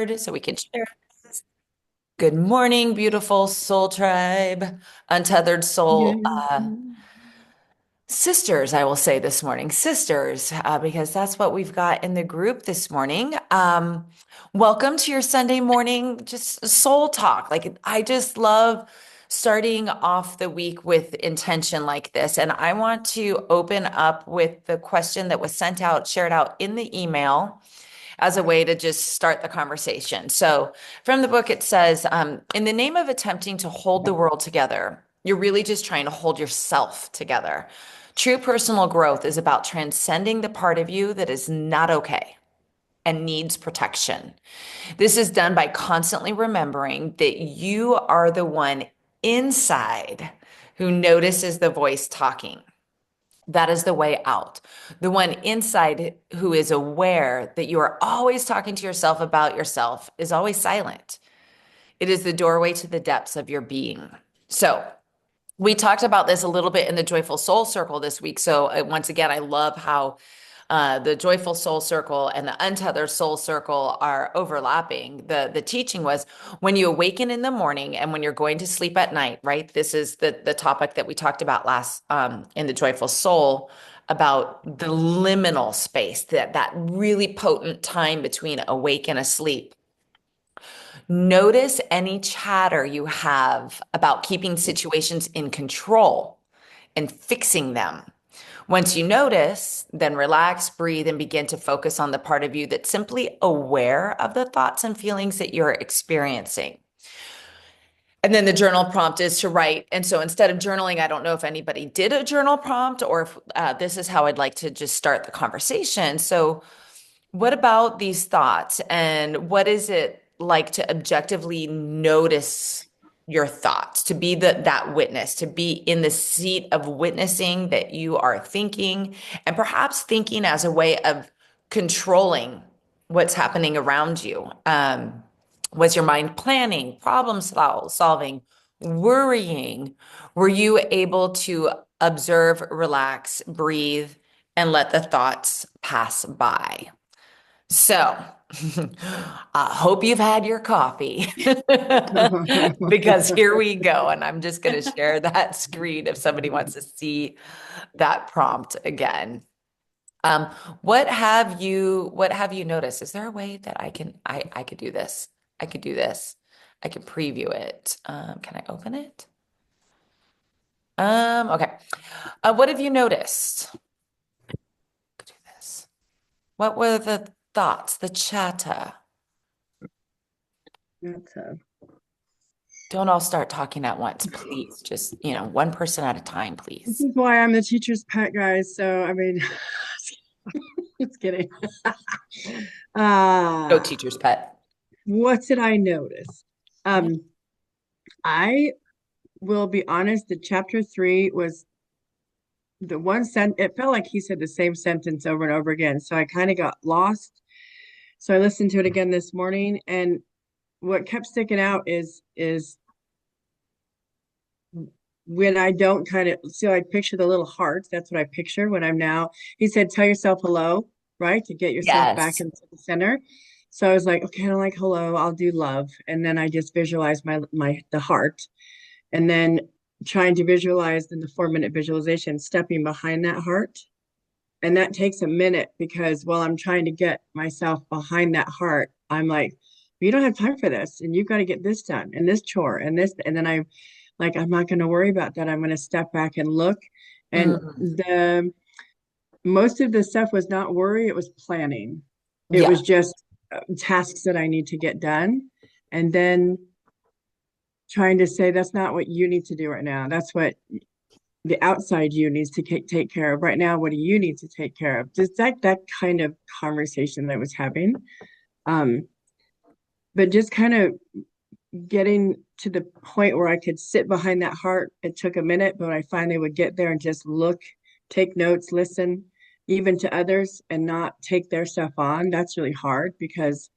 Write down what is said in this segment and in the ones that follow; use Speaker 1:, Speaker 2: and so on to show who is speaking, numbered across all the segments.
Speaker 1: untethered so we can share. Good morning, beautiful soul tribe, untethered soul
Speaker 2: Yeah.
Speaker 1: sisters, I will say this morning, sisters, because that's what we've got in the group this morning. Welcome to your Sunday morning, just soul talk. Like, I just love starting off the week with intention like this. And I want to open up with the question that was sent out, shared out in the email as a way to just start the conversation. So, from the book, it says, in the name of attempting to hold the world together, you're really just trying to hold yourself together. True personal growth is about transcending the part of you that is not okay and needs protection. This is done by constantly remembering that you are the one inside who notices the voice talking. That is the way out. The one inside who is aware that you are always talking to yourself about yourself is always silent. It is the doorway to the depths of your being. So, we talked about this a little bit in the Joyful Soul Circle this week. So, once again, I love how the Joyful Soul Circle and the Untethered Soul Circle are overlapping. The teaching was when you awaken in the morning and when you're going to sleep at night, right? This is the topic that we talked about last in the Joyful Soul about the liminal space, that really potent time between awake and asleep. Notice any chatter you have about keeping situations in control and fixing them. Once you notice, then relax, breathe, and begin to focus on the part of you that's simply aware of the thoughts and feelings that you're experiencing. And then the journal prompt is to write. And so instead of journaling, I don't know if anybody did a journal prompt or if this is how I'd like to just start the conversation. So, what about these thoughts and what is it like to objectively notice your thoughts, to be that witness, to be in the seat of witnessing that you are thinking and perhaps thinking as a way of controlling what's happening around you? Was your mind planning, solving, worrying? Were you able to observe, relax, breathe, and let the thoughts pass by? So, I hope you've had your coffee because here we go. And I'm just going to share that screen if somebody wants to see that prompt again. Um, what have you noticed? Is there a way that I could do this? I could do this. I could preview it. Can I open it? Okay. What have you noticed? Could do this. What were the thoughts, the chatter?
Speaker 2: That's
Speaker 1: Don't all start talking at once, please. Just, one person at a time,
Speaker 2: this
Speaker 1: please.
Speaker 2: is why I'm the teacher's pet, guys. So I mean, just kidding.
Speaker 1: No
Speaker 2: Uh,
Speaker 1: teacher's pet.
Speaker 2: what did I notice? Um, I will be honest, the chapter 3 was the one sent it felt like he said the same sentence over and over again. So I kind of got lost. So I listened to it again this morning, and what kept sticking out is when I don't kind of see, I picture the little heart. That's what I picture when I'm now. He said, tell yourself hello, right? To get yourself back
Speaker 1: Yes.
Speaker 2: into the center. So I was like, okay, I don't like hello, I'll do love. And then I just visualize the heart. And then trying to visualize in the 4 minute visualization, stepping behind that heart. And that takes a minute because while I'm trying to get myself behind that heart, I'm like, you don't have time for this. And you've got to get this done and this chore and this. And then I like, I'm not going to worry about that. I'm going to step back and look. And
Speaker 1: Mm,
Speaker 2: the most of the stuff was not worry, it was planning. It
Speaker 1: yeah.
Speaker 2: was just tasks that I need to get done. And then trying to say, that's not what you need to do right now. That's what the outside you needs to take care of right now. What do you need to take care of? Just that kind of conversation that I was having. Um, but just kind of getting to the point where I could sit behind that heart. It took a minute, but I finally would get there and just look, take notes, listen, even to others, and not take their stuff on. That's really hard because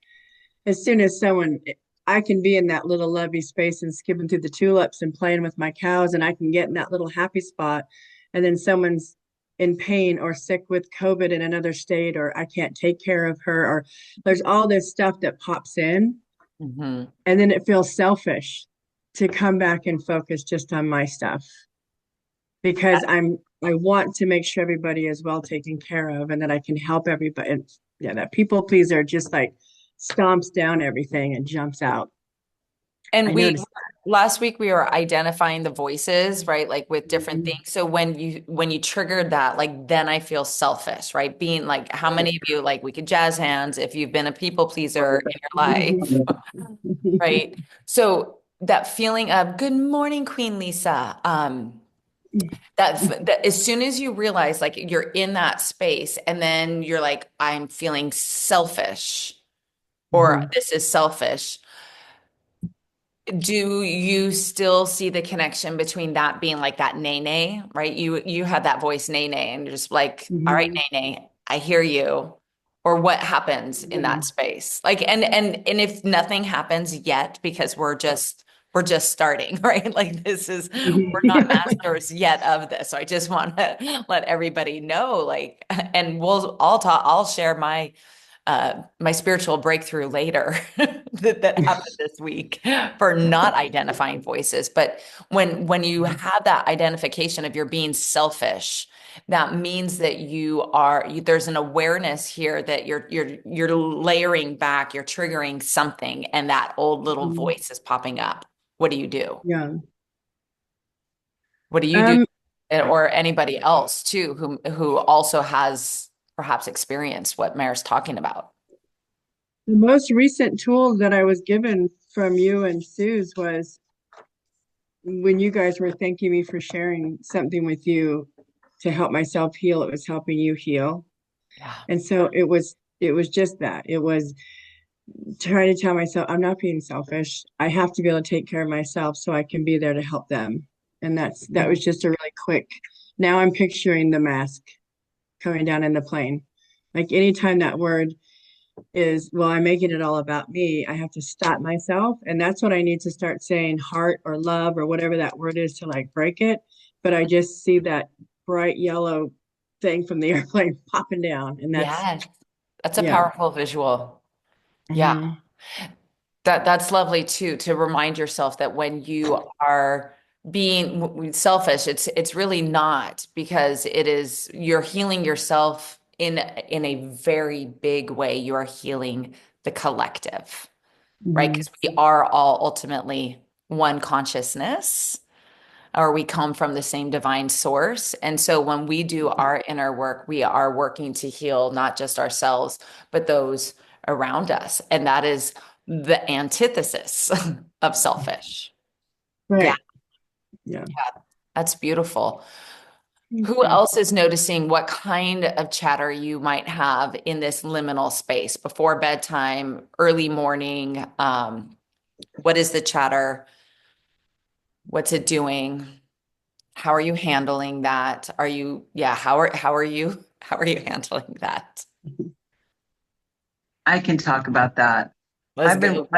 Speaker 2: as soon as someone, I can be in that little lovey space and skipping through the tulips and playing with my cows, and I can get in that little happy spot. And then someone's in pain or sick with COVID in another state, or I can't take care of her, or there's all this stuff that pops in.
Speaker 1: Hmm.
Speaker 2: And then it feels selfish to come back and focus just on my stuff because I want to make sure everybody is well taken care of and that I can help everybody. And yeah, that people pleaser just like stomps down everything and jumps out.
Speaker 1: And
Speaker 2: I
Speaker 1: we
Speaker 2: noticed
Speaker 1: last week we were identifying the voices, right? Like with different
Speaker 2: that.
Speaker 1: things. So when you triggered that, like then I feel selfish, right? Being like, how many of you like we could jazz hands if you've been a people pleaser in your life, right? So that feeling of good morning, Queen Lisa. That as soon as you realize like you're in that space and then you're like, I'm feeling selfish or
Speaker 2: Mhm.
Speaker 1: this is selfish. Do you still see the connection between that being like that nay nay, right? You had that voice nay nay and you're just like, all right,
Speaker 2: Mhm.
Speaker 1: nay nay, I hear you. Or what happens in
Speaker 2: Yeah.
Speaker 1: that space? Like and if nothing happens yet because we're just starting, right? Like this is we're not
Speaker 2: Mhm.
Speaker 1: masters yet of this. So I just want to let everybody know like and I'll share my spiritual breakthrough later that happened this week for not identifying voices. But when you have that identification of you're being selfish, that means that there's an awareness here that you're layering back, you're triggering something, and that old little
Speaker 2: Mhm.
Speaker 1: voice is popping up. What do you do?
Speaker 2: Yeah.
Speaker 1: What do you do?
Speaker 2: Um,
Speaker 1: Or anybody else too, who also has perhaps experienced what Mare's talking about.
Speaker 2: the most recent tool that I was given from you and Sue's was when you guys were thanking me for sharing something with you to help myself heal, it was helping you heal.
Speaker 1: Yeah.
Speaker 2: And so it was just that. It was trying to tell myself I'm not being selfish. I have to be able to take care of myself so I can be there to help them. And that was just a really quick. Now I'm picturing the mask coming down in the plane. Like anytime that word is, well, I'm making it all about me, I have to stop myself. And that's what I need to start saying, heart or love or whatever that word is to like break it. But I just see that bright yellow thing from the airplane popping down. And that's,
Speaker 1: Yes. That's a
Speaker 2: yeah.
Speaker 1: powerful visual. Yeah.
Speaker 2: Hmm.
Speaker 1: That's lovely too, to remind yourself that when you are being selfish, it's really not because it is you're healing yourself in a very big way. You are healing the collective, right?
Speaker 2: Hmm.
Speaker 1: Because we are all ultimately one consciousness, or we come from the same divine source. And so when we do our inner work, we are working to heal not just ourselves, but those around us. And that is the antithesis of selfish. Yeah,
Speaker 2: Right. Yeah.
Speaker 1: that's beautiful.
Speaker 2: Thank
Speaker 1: Who
Speaker 2: you.
Speaker 1: else is noticing what kind of chatter you might have in this liminal space before bedtime, early morning? What is the chatter? What's it doing? How are you handling that? Yeah, how are you handling that?
Speaker 3: I can talk about that.
Speaker 1: Let's go.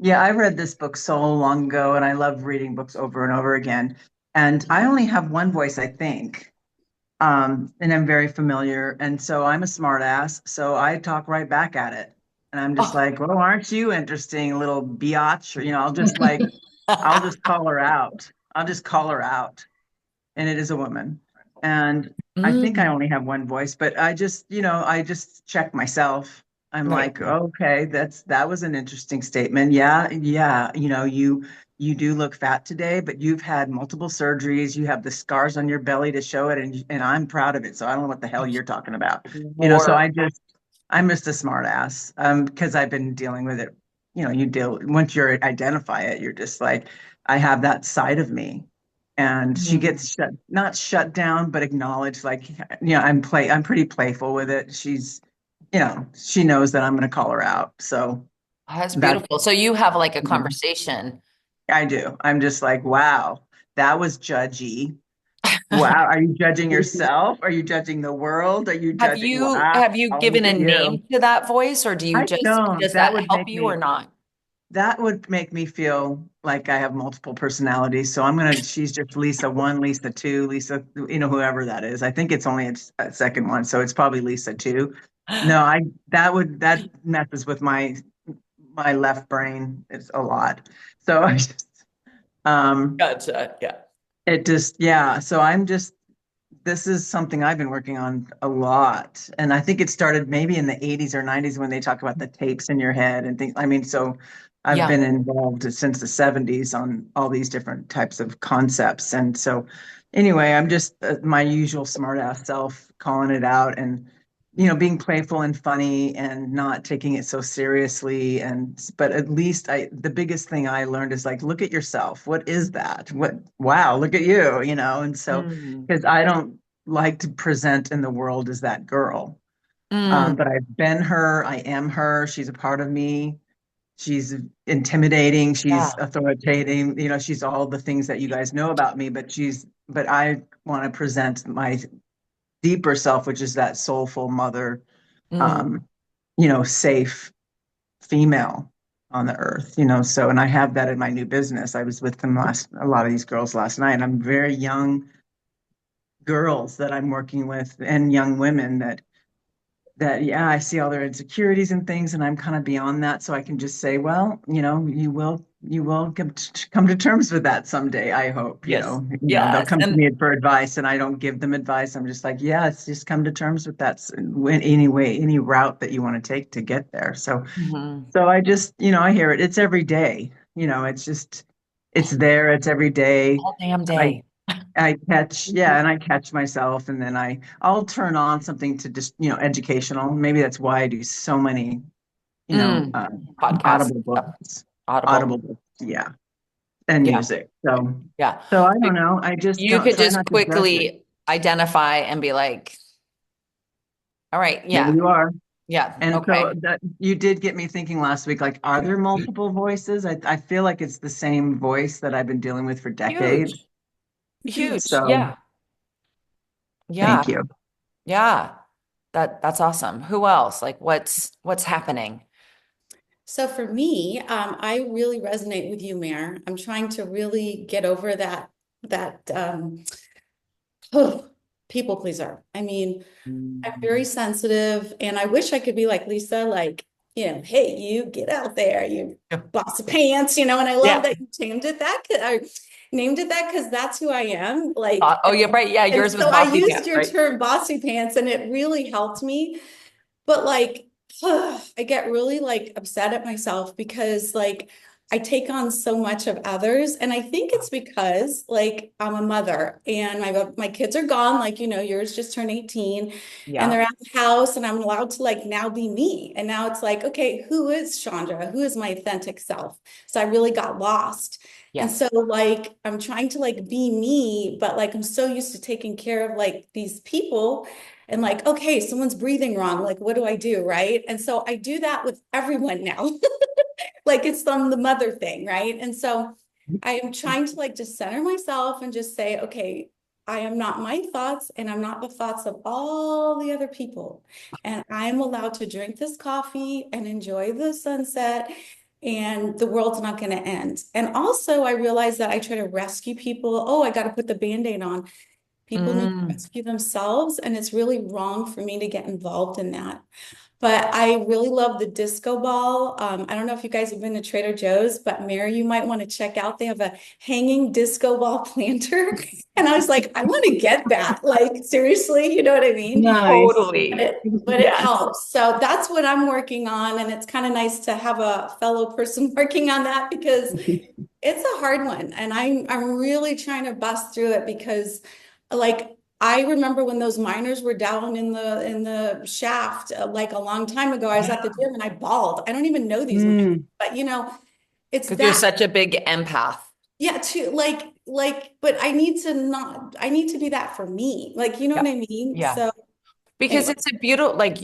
Speaker 3: Yeah, I read this book so long ago and I love reading books over and over again. And I only have one voice, I think. And I'm very familiar. And so I'm a smart ass. So I talk right back at it. And I'm just
Speaker 1: Oh.
Speaker 3: like, well, aren't you interesting, little biatch? Or, I'll just call her out. I'll just call her out. And it is a woman. And I think I
Speaker 1: Mm,
Speaker 3: only have one voice, but I just check myself. I'm
Speaker 1: right.
Speaker 3: like, okay, that was an interesting statement. Yeah, yeah, you do look fat today, but you've had multiple surgeries. You have the scars on your belly to show it, and I'm proud of it. So I don't know what the hell you're talking about. So
Speaker 1: War.
Speaker 3: I'm just a smart ass. Because I've been dealing with it. Once you identify it, you're just like, I have that side of me, and she
Speaker 1: Mm.
Speaker 3: gets not shut down but acknowledged, like, I'm pretty playful with it. She knows that I'm going to call her out, so
Speaker 1: That's
Speaker 3: that
Speaker 1: beautiful. So you have like a conversation.
Speaker 3: I do. I'm just like, wow, that was judgy. Wow, are you judging yourself? Are you judging the world? Are you
Speaker 1: Have
Speaker 3: judging?
Speaker 1: you
Speaker 3: Wow,
Speaker 1: have you
Speaker 3: look
Speaker 1: given a
Speaker 3: at you.
Speaker 1: name to that voice, or
Speaker 3: I
Speaker 1: does
Speaker 3: don't.
Speaker 1: that
Speaker 3: That would
Speaker 1: help
Speaker 3: make
Speaker 1: you or
Speaker 3: me
Speaker 1: not?
Speaker 3: that would make me feel like I have multiple personalities. So she's just Lisa one, Lisa two, Lisa, whoever that is. I think it's only a second one. So it's probably Lisa two. No, that messes with my left brain. It's a lot. So um,
Speaker 1: Gotcha. Yeah.
Speaker 3: it just, yeah. So this is something I've been working on a lot. And I think it started maybe in the 80s or 90s when they talk about the tapes in your head and things. I mean, so I've
Speaker 1: Yeah.
Speaker 3: been involved since the 70s on all these different types of concepts. And so, anyway, I'm just my usual smart ass self calling it out and, being playful and funny and not taking it so seriously. But at least the biggest thing I learned is like, look at yourself. What is that? Wow, look at you, And so,
Speaker 1: Mm.
Speaker 3: because I don't like to present in the world as that girl.
Speaker 1: Mm.
Speaker 3: But I've been her, I am her, she's a part of me. She's intimidating, she's
Speaker 1: Yeah.
Speaker 3: authoritative, she's all the things that you guys know about me, but I want to present my deeper self, which is that soulful mother,
Speaker 1: Mm.
Speaker 3: um, safe female on the earth, so, and I have that in my new business. I was with a lot of these girls last night. I'm very young girls that I'm working with and young women that yeah, I see all their insecurities and things, and I'm kind of beyond that. So I can just say, well, you will come to terms with that someday, I hope.
Speaker 1: Yes.
Speaker 3: They'll
Speaker 1: Yes.
Speaker 3: come to
Speaker 1: And
Speaker 3: me for advice and I don't give them advice. I'm just like, yeah, it's just come to terms with that in any way, any route that you want to take to get there. So
Speaker 1: Mhm.
Speaker 3: so I just, I hear it. It's every day. It's there, it's every day.
Speaker 1: All damn
Speaker 3: I
Speaker 1: day.
Speaker 3: I catch, yeah, and I catch myself, and then I'll turn on something to just, educational. Maybe that's why I do so many, you know,
Speaker 1: Mm.
Speaker 3: uh,
Speaker 1: Podcast.
Speaker 3: audible
Speaker 1: Yep.
Speaker 3: books,
Speaker 1: Audible.
Speaker 3: audible books, yeah, and
Speaker 1: Yeah.
Speaker 3: music.
Speaker 1: Yeah.
Speaker 3: So I
Speaker 1: So
Speaker 3: don't know. I just
Speaker 1: you
Speaker 3: don't
Speaker 1: could
Speaker 3: try
Speaker 1: just
Speaker 3: not to judge it.
Speaker 1: quickly identify and be like, all right,
Speaker 3: There
Speaker 1: yeah,
Speaker 3: you are.
Speaker 1: yeah,
Speaker 3: And so
Speaker 1: okay.
Speaker 3: that you did get me thinking last week, like, are there multiple voices? I feel like it's the same voice that I've been dealing with for decades.
Speaker 1: Huge. Huge.
Speaker 3: So
Speaker 1: Yeah. Yeah.
Speaker 3: thank you.
Speaker 1: Yeah. That's awesome. Who else? Like what's happening?
Speaker 4: So for me, I really resonate with you, Mayor. I'm trying to really get over that people pleaser. I mean, I'm very
Speaker 3: Mm.
Speaker 4: sensitive, and I wish I could be like Lisa, like, hey, you get out there, you
Speaker 1: Yeah.
Speaker 4: bossy pants, and I love
Speaker 1: Yeah.
Speaker 4: that you named it that because that's who I am.
Speaker 1: Oh, yeah, right. Yeah,
Speaker 4: And
Speaker 1: yours was
Speaker 4: so I
Speaker 1: bossy
Speaker 4: used
Speaker 1: pants,
Speaker 4: your
Speaker 1: right?
Speaker 4: term bossy pants, and it really helped me. But like, I get really like upset at myself because like I take on so much of others. And I think it's because like I'm a mother and my kids are gone, like yours just turned 18 and
Speaker 1: Yeah.
Speaker 4: they're at the house and I'm allowed to like now be me. And now it's like, okay, who is Chandra? Who is my authentic self? So I really got lost. And
Speaker 1: Yes.
Speaker 4: so like I'm trying to like be me, but like I'm so used to taking care of like these people and like, okay, someone's breathing wrong. Like, what do I do? Right. And so I do that with everyone now. Like it's the mother thing. Right. And so I am trying to like just center myself and just say, okay, I am not my thoughts and I'm not the thoughts of all the other people. And I'm allowed to drink this coffee and enjoy the sunset and the world's not going to end. And also I realize that I try to rescue people. Oh, I got to put the band-aid on. People need to
Speaker 1: Mm.
Speaker 4: rescue themselves, and it's really wrong for me to get involved in that. But I really love the disco ball. I don't know if you guys have been to Trader Joe's, but Mary, you might want to check out. They have a hanging disco ball planter. And I was like, I want to get that. Like, seriously, you know what I mean?
Speaker 2: Nice.
Speaker 4: But
Speaker 1: Totally.
Speaker 4: it
Speaker 1: Yes.
Speaker 4: helps. So that's what I'm working on. And it's kind of nice to have a fellow person working on that because it's a hard one, and I'm really trying to bust through it because, like, I remember when those miners were down in the shaft, like a long time ago. I was at the
Speaker 1: Yeah.
Speaker 4: gym and I bawled. I don't even know these miners,
Speaker 2: Mm,
Speaker 4: but it's
Speaker 1: Because you're
Speaker 4: that.
Speaker 1: such a big empath.
Speaker 4: Yeah, to but I need to not. I need to be that for me. Like, you know
Speaker 1: Yeah.
Speaker 4: what I mean?
Speaker 1: Yeah.
Speaker 4: So
Speaker 1: Because
Speaker 4: anyway.
Speaker 1: it's a beautiful, like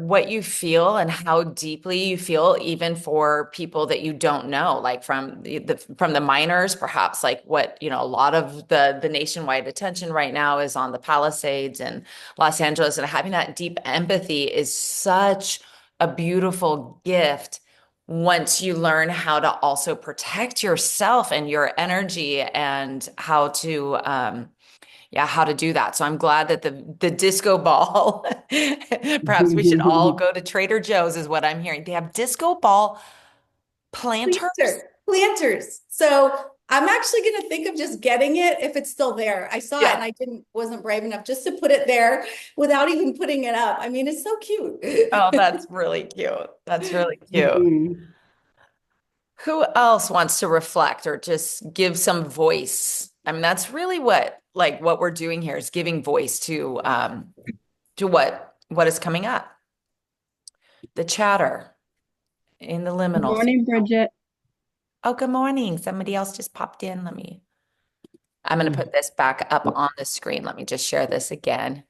Speaker 1: what you feel and how deeply you feel, even for people that you don't know, like from the miners, perhaps like a lot of the nationwide attention right now is on the Palisades and Los Angeles, and having that deep empathy is such a beautiful gift once you learn how to also protect yourself and your energy and how to yeah, how to do that. So I'm glad that the disco ball, perhaps we should all go to Trader Joe's is what I'm hearing. They have disco ball planters.
Speaker 4: Planters. So I'm actually going to think of just getting it if it's still there. I saw it and
Speaker 1: Yeah.
Speaker 4: I wasn't brave enough just to put it there without even putting it up. I mean, it's so cute.
Speaker 1: Oh, that's really cute. That's really cute.
Speaker 2: Mhm.
Speaker 1: Who else wants to reflect or just give some voice? I mean, that's really what we're doing here is giving voice to what is coming up. The chatter in the
Speaker 2: Good
Speaker 1: liminals.
Speaker 2: morning, Bridget.
Speaker 1: Oh, good morning. Somebody else just popped in. I'm going to put this back up on the screen. Let me just share this again.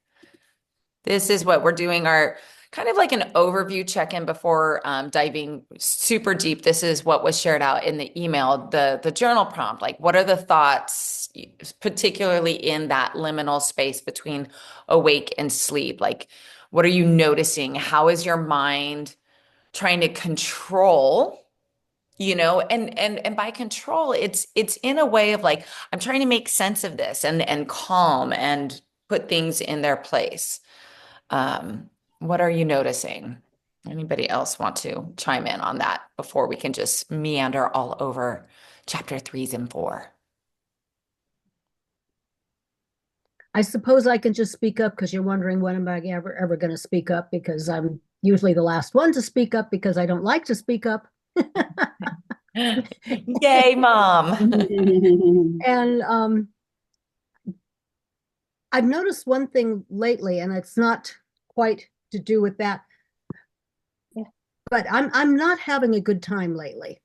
Speaker 1: This is what we're doing, our kind of like an overview check-in before diving super deep. This is what was shared out in the email, the journal prompt. Like, what are the thoughts, particularly in that liminal space between awake and sleep? Like, what are you noticing? How is your mind trying to control? And by control, it's in a way of like, I'm trying to make sense of this and calm and put things in their place. What are you noticing? Anybody else want to chime in on that before we can just meander all over chapter 3s and 4?
Speaker 5: I suppose I can just speak up because you're wondering when am I ever going to speak up because I'm usually the last one to speak up because I don't like to speak up.
Speaker 1: Yay, mom.
Speaker 5: And I've noticed one thing lately, and it's not quite to do with that, but I'm not having a good time lately.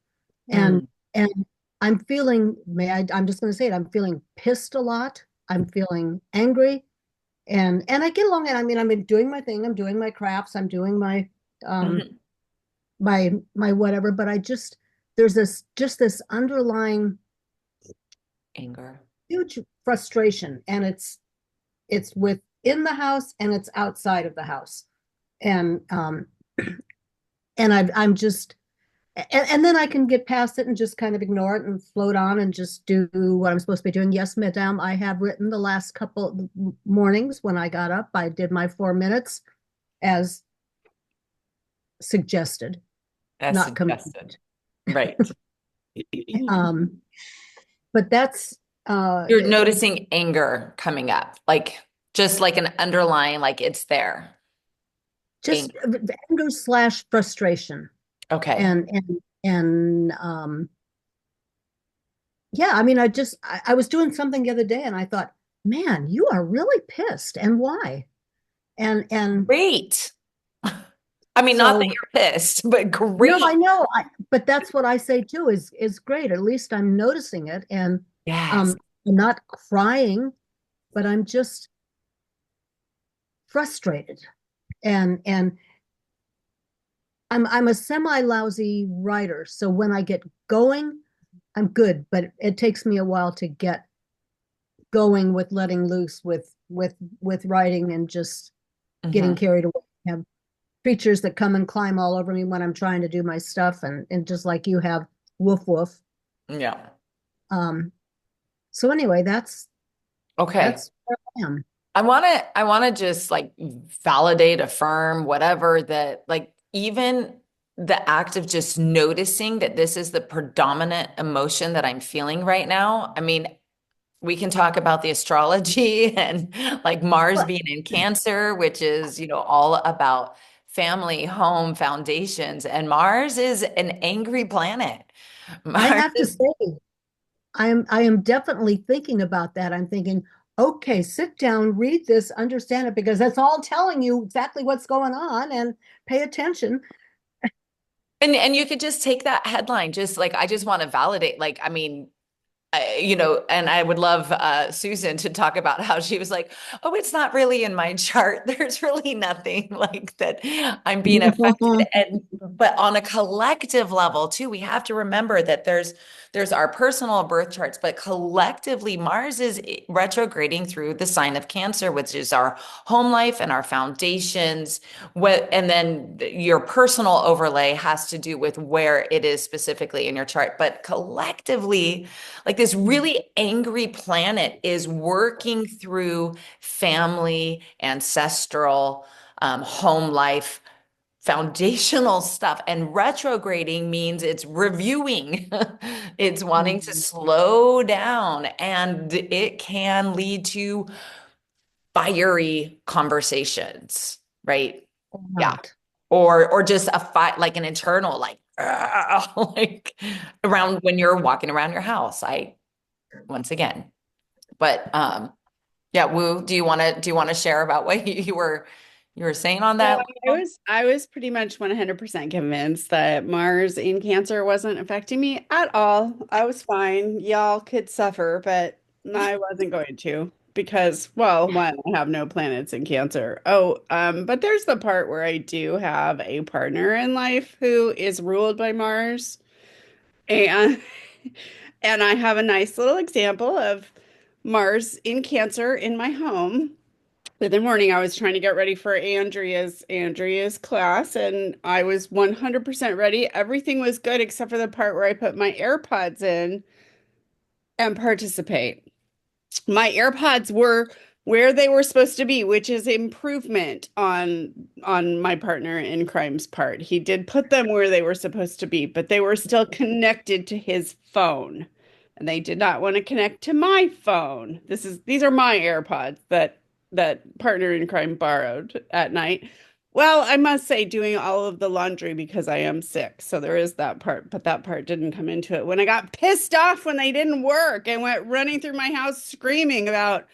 Speaker 5: And and I'm feeling, I'm just going to say it, I'm feeling pissed a lot. I'm feeling angry. And I get along, and I mean, I'm doing my thing, I'm doing my crafts, I'm doing my
Speaker 1: Mhm.
Speaker 5: my whatever, but there's this underlying
Speaker 1: Anger.
Speaker 5: huge frustration, and it's within the house and it's outside of the house. And and I'm just and then I can get past it and just kind of ignore it and float on and just do what I'm supposed to be doing. Yes, madam, I have written the last couple mornings when I got up. I did my 4 minutes as suggested,
Speaker 1: As
Speaker 5: not
Speaker 1: suggested.
Speaker 5: commanded.
Speaker 1: Right.
Speaker 5: But that's
Speaker 1: You're noticing anger coming up, like just like an underlying, like it's there.
Speaker 5: just
Speaker 1: Anger.
Speaker 5: anger slash frustration.
Speaker 1: Okay.
Speaker 5: And yeah, I mean, I was doing something the other day and I thought, man, you are really pissed. And why? And
Speaker 1: Great. I mean, not that
Speaker 5: so
Speaker 1: you're pissed, but
Speaker 5: no,
Speaker 1: great.
Speaker 5: I know, but that's what I say too, is great. At least I'm noticing it, and
Speaker 1: Yes.
Speaker 5: I'm not crying, but I'm just frustrated. And I'm a semi-lousy writer, so when I get going, I'm good, but it takes me a while to get going with letting loose with writing and just getting
Speaker 1: Mhm.
Speaker 5: carried away. I have creatures that come and climb all over me when I'm trying to do my stuff, and just like you have woof woof.
Speaker 1: Yeah.
Speaker 5: Um, so anyway,
Speaker 1: Okay.
Speaker 5: that's where I am.
Speaker 1: I want to just like validate, affirm, whatever that like even the act of just noticing that this is the predominant emotion that I'm feeling right now. I mean, we can talk about the astrology and like Mars
Speaker 5: But
Speaker 1: being in Cancer, which is, all about family, home, foundations, and Mars is an angry planet.
Speaker 5: I
Speaker 1: Mars
Speaker 5: have to
Speaker 1: is
Speaker 5: say, I am definitely thinking about that. I'm thinking, okay, sit down, read this, understand it, because that's all telling you exactly what's going on, and pay attention.
Speaker 1: and you could just take that headline, just like I just want to validate, like, I mean, and I would love Susan to talk about how she was like, oh, it's not really in my chart. There's really nothing like that I'm being affected. But on a collective level too, we have to remember that there's our personal birth charts, but collectively Mars is retrograding through the sign of Cancer, which is our home life and our foundations. And then your personal overlay has to do with where it is specifically in your chart. But collectively, like this really angry planet is working through family, ancestral, home life, foundational stuff. And retrograding means it's reviewing, it's wanting to slow down, and it can lead to fiery conversations, right? Yeah.
Speaker 5: Right.
Speaker 1: Or just a fight, like an internal, like, like around when you're walking around your house. Once again. But yeah, Woo, do you want to share about what you were saying on
Speaker 6: So
Speaker 1: that?
Speaker 6: I was pretty much 100% convinced that Mars in Cancer wasn't affecting me at all. I was fine. Y'all could suffer, but I wasn't going to because, well, one, I have no planets in Cancer. Oh, but there's the part where I do have a partner in life who is ruled by Mars, and and I have a nice little example of Mars in Cancer in my home. The other morning, I was trying to get ready for Andrea's class, and I was 100% ready. Everything was good except for the part where I put my AirPods in and participate. My AirPods were where they were supposed to be, which is improvement on my partner in crime's part. He did put them where they were supposed to be, but they were still connected to his phone. And they did not want to connect to my phone. These are my AirPods that partner in crime borrowed at night. Well, I must say, doing all of the laundry because I am sick. So there is that part, but that part didn't come into it. When I got pissed off when they didn't work and went running through my house screaming about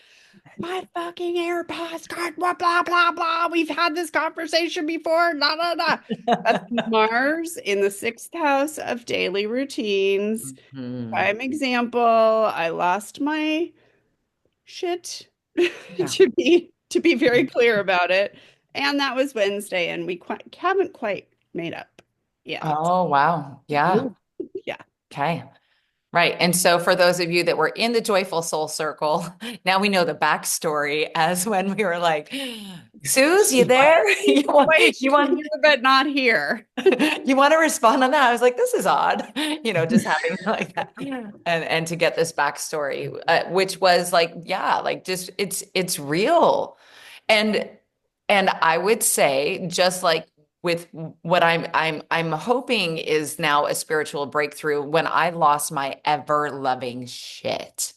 Speaker 6: my fucking AirPods, God, blah, blah, blah, blah. We've had this conversation before. La, la, la. That's Mars in the sixth house of daily routines.
Speaker 1: Mhm.
Speaker 6: Prime example, I lost my shit
Speaker 1: Yeah.
Speaker 6: to be very clear about it. And that was Wednesday, and we haven't quite made up yet.
Speaker 1: Oh, wow. Yeah.
Speaker 5: Ooh.
Speaker 6: Yeah.
Speaker 1: Okay. Right. And so for those of you that were in the Joyful Soul Circle, now we know the backstory as when we were like, Suze, you there?
Speaker 6: Wait,
Speaker 1: You
Speaker 6: she's
Speaker 1: want
Speaker 6: here but not here.
Speaker 1: you want to respond on that? I was like, this is odd, just having like that, and to get this backstory, which was like, yeah, like just it's real, and I would say just like with what I'm hoping is now a spiritual breakthrough when I lost my ever loving shit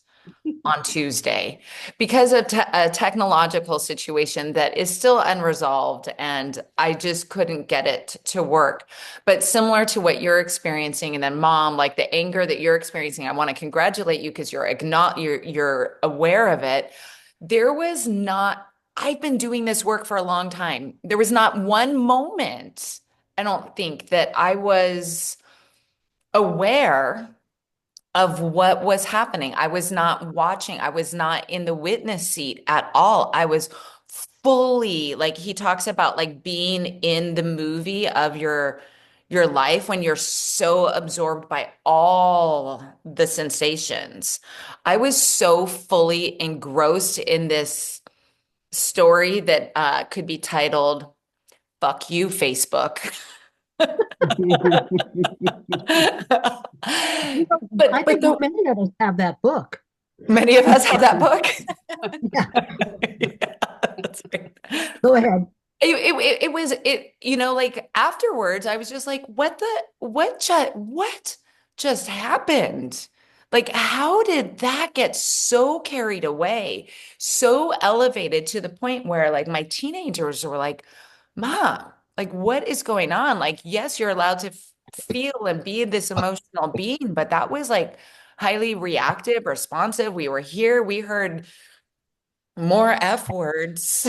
Speaker 1: on Tuesday because of a technological situation that is still unresolved, and I just couldn't get it to work. But similar to what you're experiencing, and then mom, like the anger that you're experiencing, I want to congratulate you because you're aware of it. There was not, I've been doing this work for a long time. There was not one moment, I don't think, that I was aware of what was happening. I was not watching. I was not in the witness seat at all. I was fully, like he talks about, like being in the movie of your life when you're so absorbed by all the sensations. I was so fully engrossed in this story that could be titled "Fuck You, Facebook."
Speaker 5: I
Speaker 1: But
Speaker 5: think
Speaker 1: the
Speaker 5: many of us have that book.
Speaker 1: Many of us have that book.
Speaker 5: Yeah,
Speaker 1: Yeah, that's right.
Speaker 5: go ahead.
Speaker 1: It was like afterwards, I was just like, what just happened? Like, how did that get so carried away, so elevated to the point where like my teenagers were like, Mom, like what is going on? Like, yes, you're allowed to feel and be this emotional being, but that was like highly reactive, responsive. We were here, we heard more F words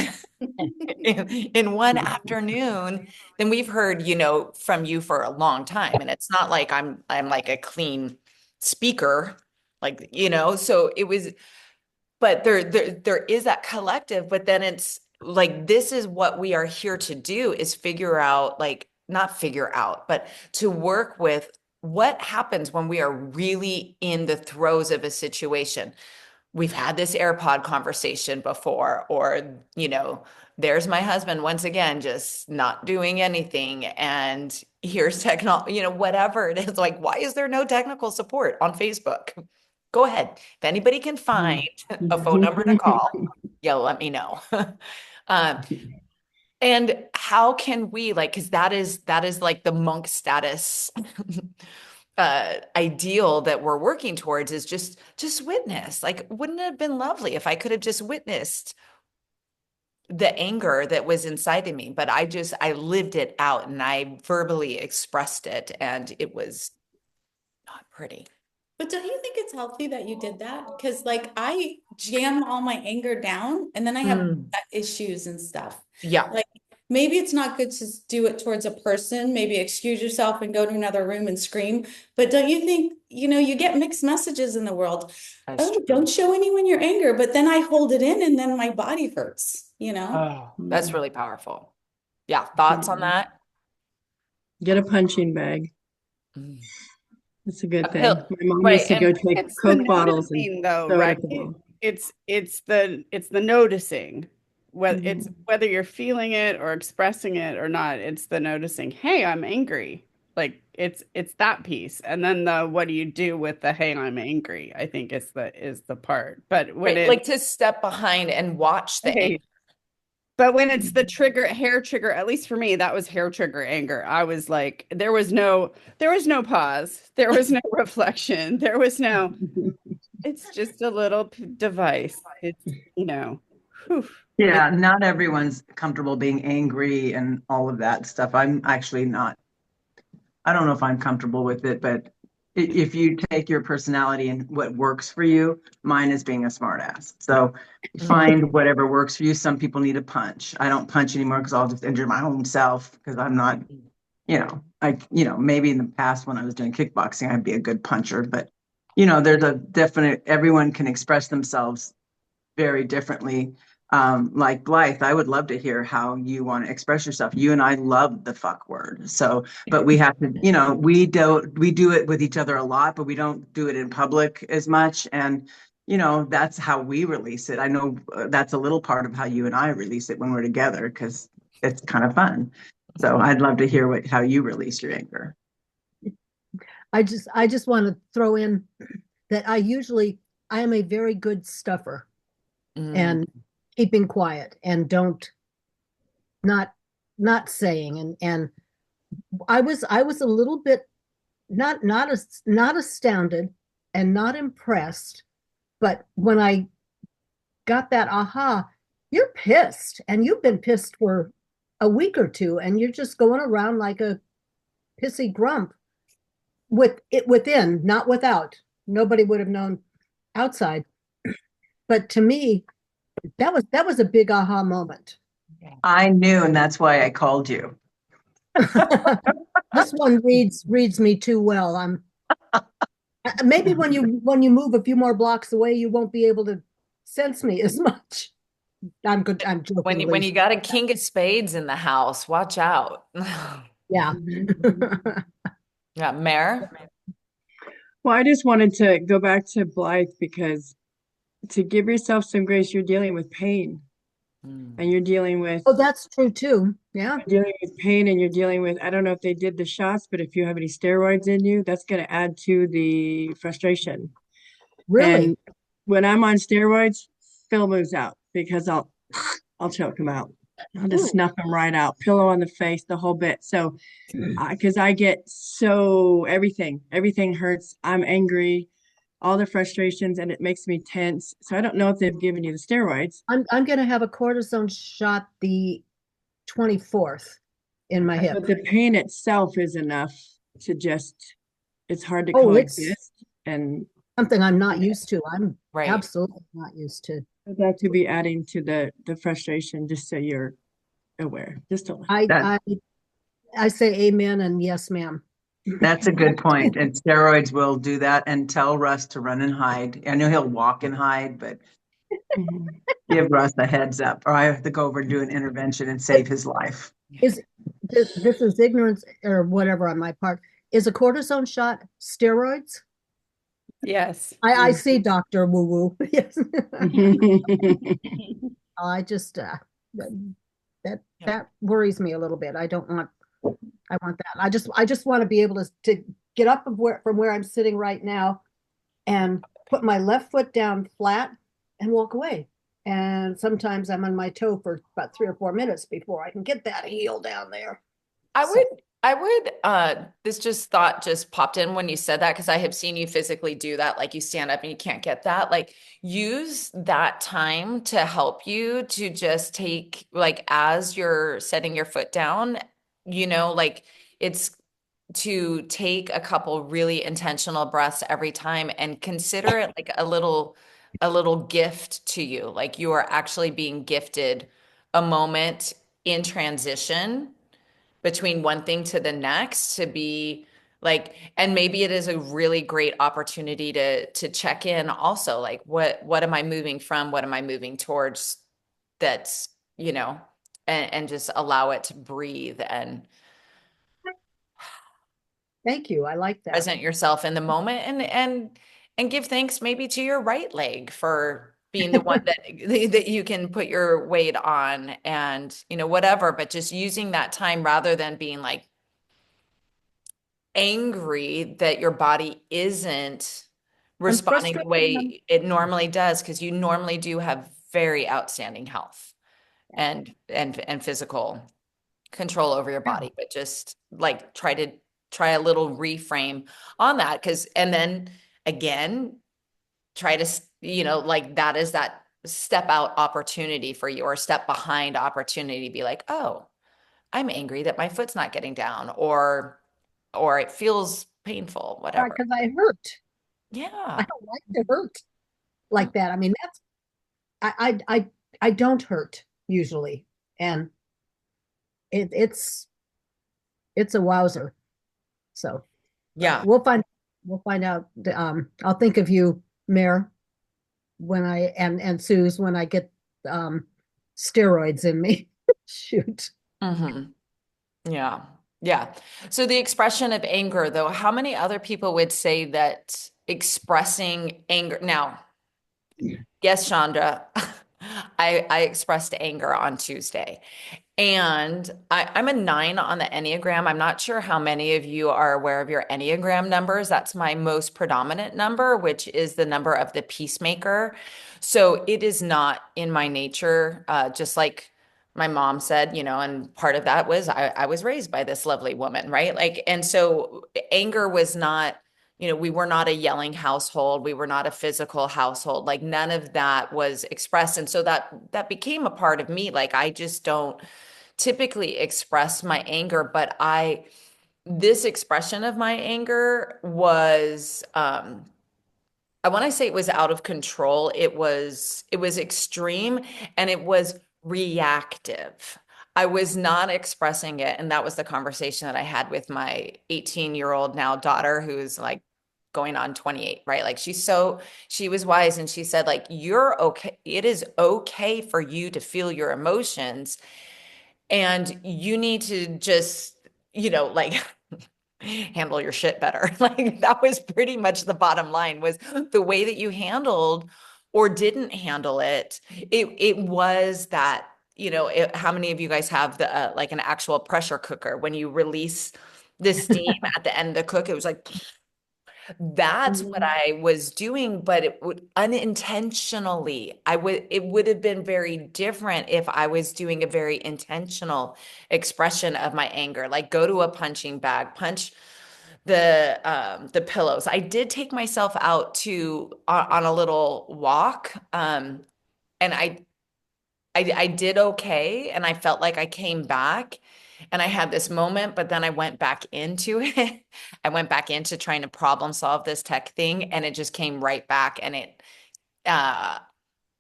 Speaker 1: in one afternoon than we've heard, from you for a long time. And it's not like I'm like a clean speaker, Like, so it was, but there is that collective, but then it's like, this is what we are here to do, is figure out, like, not figure out, but to work with what happens when we are really in the throes of a situation. We've had this AirPod conversation before, or, there's my husband once again, just not doing anything. And here's technology, whatever it is. Like, why is there no technical support on Facebook? Go ahead. If anybody can find a phone number to call, let me know. Um, and how can we, like, because that is like the monk status ideal that we're working towards, is just witness. Like, wouldn't it have been lovely if I could have just witnessed the anger that was inside of me? But I lived it out, and I verbally expressed it, and it was not pretty.
Speaker 4: But don't you think it's healthy that you did that? Because like I jam all my anger down and then I have issues and stuff.
Speaker 1: Yeah.
Speaker 4: Like maybe it's not good to do it towards a person, maybe excuse yourself and go to another room and scream. But don't you think, you get mixed messages in the world.
Speaker 1: That's
Speaker 4: Oh,
Speaker 1: true.
Speaker 4: don't show anyone your anger, but then I hold it in and then my body hurts,
Speaker 1: Oh, that's really powerful. Yeah. Thoughts on that?
Speaker 2: Get a punching bag.
Speaker 1: Mm.
Speaker 2: It's a good
Speaker 1: A
Speaker 2: thing.
Speaker 1: pill.
Speaker 2: My mom
Speaker 1: Right.
Speaker 2: used to
Speaker 1: And
Speaker 2: go take
Speaker 6: It's the
Speaker 2: Coke bottles and
Speaker 6: noticing, though,
Speaker 2: throw it
Speaker 6: right?
Speaker 2: at the wall.
Speaker 6: It's the noticing. It's whether you're feeling it or expressing it or not. It's the noticing. Hey, I'm angry. Like it's that piece, and then the what do you do with the hey, I'm angry? I think is the part. But when
Speaker 1: Right. Like, to step behind and watch the anger.
Speaker 6: But when it's the hair trigger, at least for me, that was hair trigger anger. I was like, there was no pause. There was no reflection. There was no, it's just a little device. It's, whew.
Speaker 3: Yeah, not everyone's comfortable being angry and all of that stuff. I'm actually not, I don't know if I'm comfortable with it, but if you take your personality and what works for you, mine is being a smartass. So find whatever works for you. Some people need a punch. I don't punch anymore because I'll just injure my own self, because I'm not, maybe in the past when I was doing kickboxing, I'd be a good puncher, but there's a definite, everyone can express themselves very differently. Like Blythe, I would love to hear how you want to express yourself. You and I love the fuck word. So, but we have to, we do it with each other a lot, but we don't do it in public as much. And, that's how we release it. I know that's a little part of how you and I release it when we're together, because it's kind of fun. So I'd love to hear how you release your anger.
Speaker 5: I just want to throw in that I am a very good stuffer and keeping quiet and not saying, and I was a little bit not astounded and not impressed, but when I got that aha, you're pissed and you've been pissed for a week or two and you're just going around like a pissy grump with it within, not without. Nobody would have known outside. But to me, that was a big aha moment.
Speaker 3: I knew, and that's why I called you.
Speaker 5: This one reads me too well. I'm maybe when you move a few more blocks away, you won't be able to sense me as much. I'm good. I'm joking.
Speaker 1: When you got a king of spades in the house, watch out.
Speaker 5: Yeah.
Speaker 1: Yeah, Mare.
Speaker 2: Well, I just wanted to go back to Blythe, because to give yourself some grace, you're dealing with pain. And you're dealing with
Speaker 5: Oh, that's true too. Yeah.
Speaker 2: dealing with pain, and you're dealing with, I don't know if they did the shots, but if you have any steroids in you, that's going to add to the frustration.
Speaker 5: Really?
Speaker 2: And when I'm on steroids, Phil moves out, because I'll choke him out. I'll just snuff him right out, pillow on the face, the whole bit. So, because I get everything hurts. I'm angry, all the frustrations, and it makes me tense. So I don't know if they've given you the steroids.
Speaker 5: I'm going to have a cortisone shot the 24th in my hip.
Speaker 2: But the pain itself is enough to it's hard to
Speaker 5: Oh, it's
Speaker 2: coexist. And
Speaker 5: something I'm not used to. I'm
Speaker 1: Right.
Speaker 5: absolutely not used to.
Speaker 2: that to be adding to the frustration, just so you're aware. Just to
Speaker 5: I say amen and yes, ma'am.
Speaker 3: That's a good point. And steroids will do that, and tell Russ to run and hide. I know he'll walk and hide, but
Speaker 2: Mhm.
Speaker 3: give Russ a heads up, or I have to go over and do an intervention and save his life.
Speaker 5: Is this is ignorance or whatever on my part. Is a cortisone shot steroids?
Speaker 6: Yes.
Speaker 5: I see, Doctor Woo Woo. Yes. I just that
Speaker 1: Yeah.
Speaker 5: that worries me a little bit. I want that. I just want to be able to get up from where I'm sitting right now and put my left foot down flat and walk away. And sometimes I'm on my toe for about 3 or 4 minutes before I can get that heel down there.
Speaker 1: I
Speaker 5: So,
Speaker 1: would, this just thought just popped in when you said that because I have seen you physically do that. Like you stand up and you can't get that. Like use that time to help you to just take, like, as you're setting your foot down, like it's to take a couple really intentional breaths every time and consider it like a little gift to you. Like you are actually being gifted a moment in transition between one thing to the next to be like, and maybe it is a really great opportunity to check in also, like what am I moving from, what am I moving towards, that's and just allow it to breathe and
Speaker 5: thank you. I like that.
Speaker 1: present yourself in the moment and give thanks maybe to your right leg for being the one that you can put your weight on and whatever, but just using that time rather than being like angry that your body isn't
Speaker 5: I'm
Speaker 1: responding the
Speaker 5: frustrated.
Speaker 1: way it normally does, because you normally do have very outstanding health and physical control over your body, but just like try a little reframe on that, because and then again try to like that is that step out opportunity for you, or step behind opportunity, be like, oh, I'm angry that my foot's not getting down, or it feels painful, whatever.
Speaker 5: Because I hurt. I
Speaker 1: Yeah.
Speaker 5: don't like to hurt like that. I mean, that's I don't hurt usually, and it's a wowzer. So
Speaker 1: Yeah.
Speaker 5: we'll find out. I'll think of you, Mayor, when I and Suze when I get um steroids in me. Shoot.
Speaker 1: Hmm. Yeah. Yeah. So the expression of anger, though, how many other people would say that expressing anger? Now, yes, Chandra, I expressed anger on Tuesday. And I'm a 9 on the Enneagram. I'm not sure how many of you are aware of your Enneagram numbers. That's my most predominant number, which is the number of the peacemaker. So it is not in my nature, just like my mom said, and part of that was I was raised by this lovely woman, right? Like, and so anger was not, we were not a yelling household. We were not a physical household. Like none of that was expressed. And so that became a part of me. Like I just don't typically express my anger, but this expression of my anger was I want to say it was out of control. It was extreme and it was reactive. I was not expressing it, and that was the conversation that I had with my 18-year-old now daughter, who's like going on 28, right? Like she was wise, and she said, like, you're okay. It is okay for you to feel your emotions, and you need to just, like handle your shit better. Like that was pretty much the bottom line, was the way that you handled or didn't handle it. It was that, how many of you guys have the like an actual pressure cooker when you release the steam at the end of the cook, it was like that's what
Speaker 5: Mhm.
Speaker 1: I was doing, but it would unintentionally, it would have been very different if I was doing a very intentional expression of my anger, like go to a punching bag, punch the pillows. I did take myself out to on a little walk, and I did okay, and I felt like I came back and I had this moment, but then I went back into it. I went back into trying to problem solve this tech thing, and it just came right back, and uh,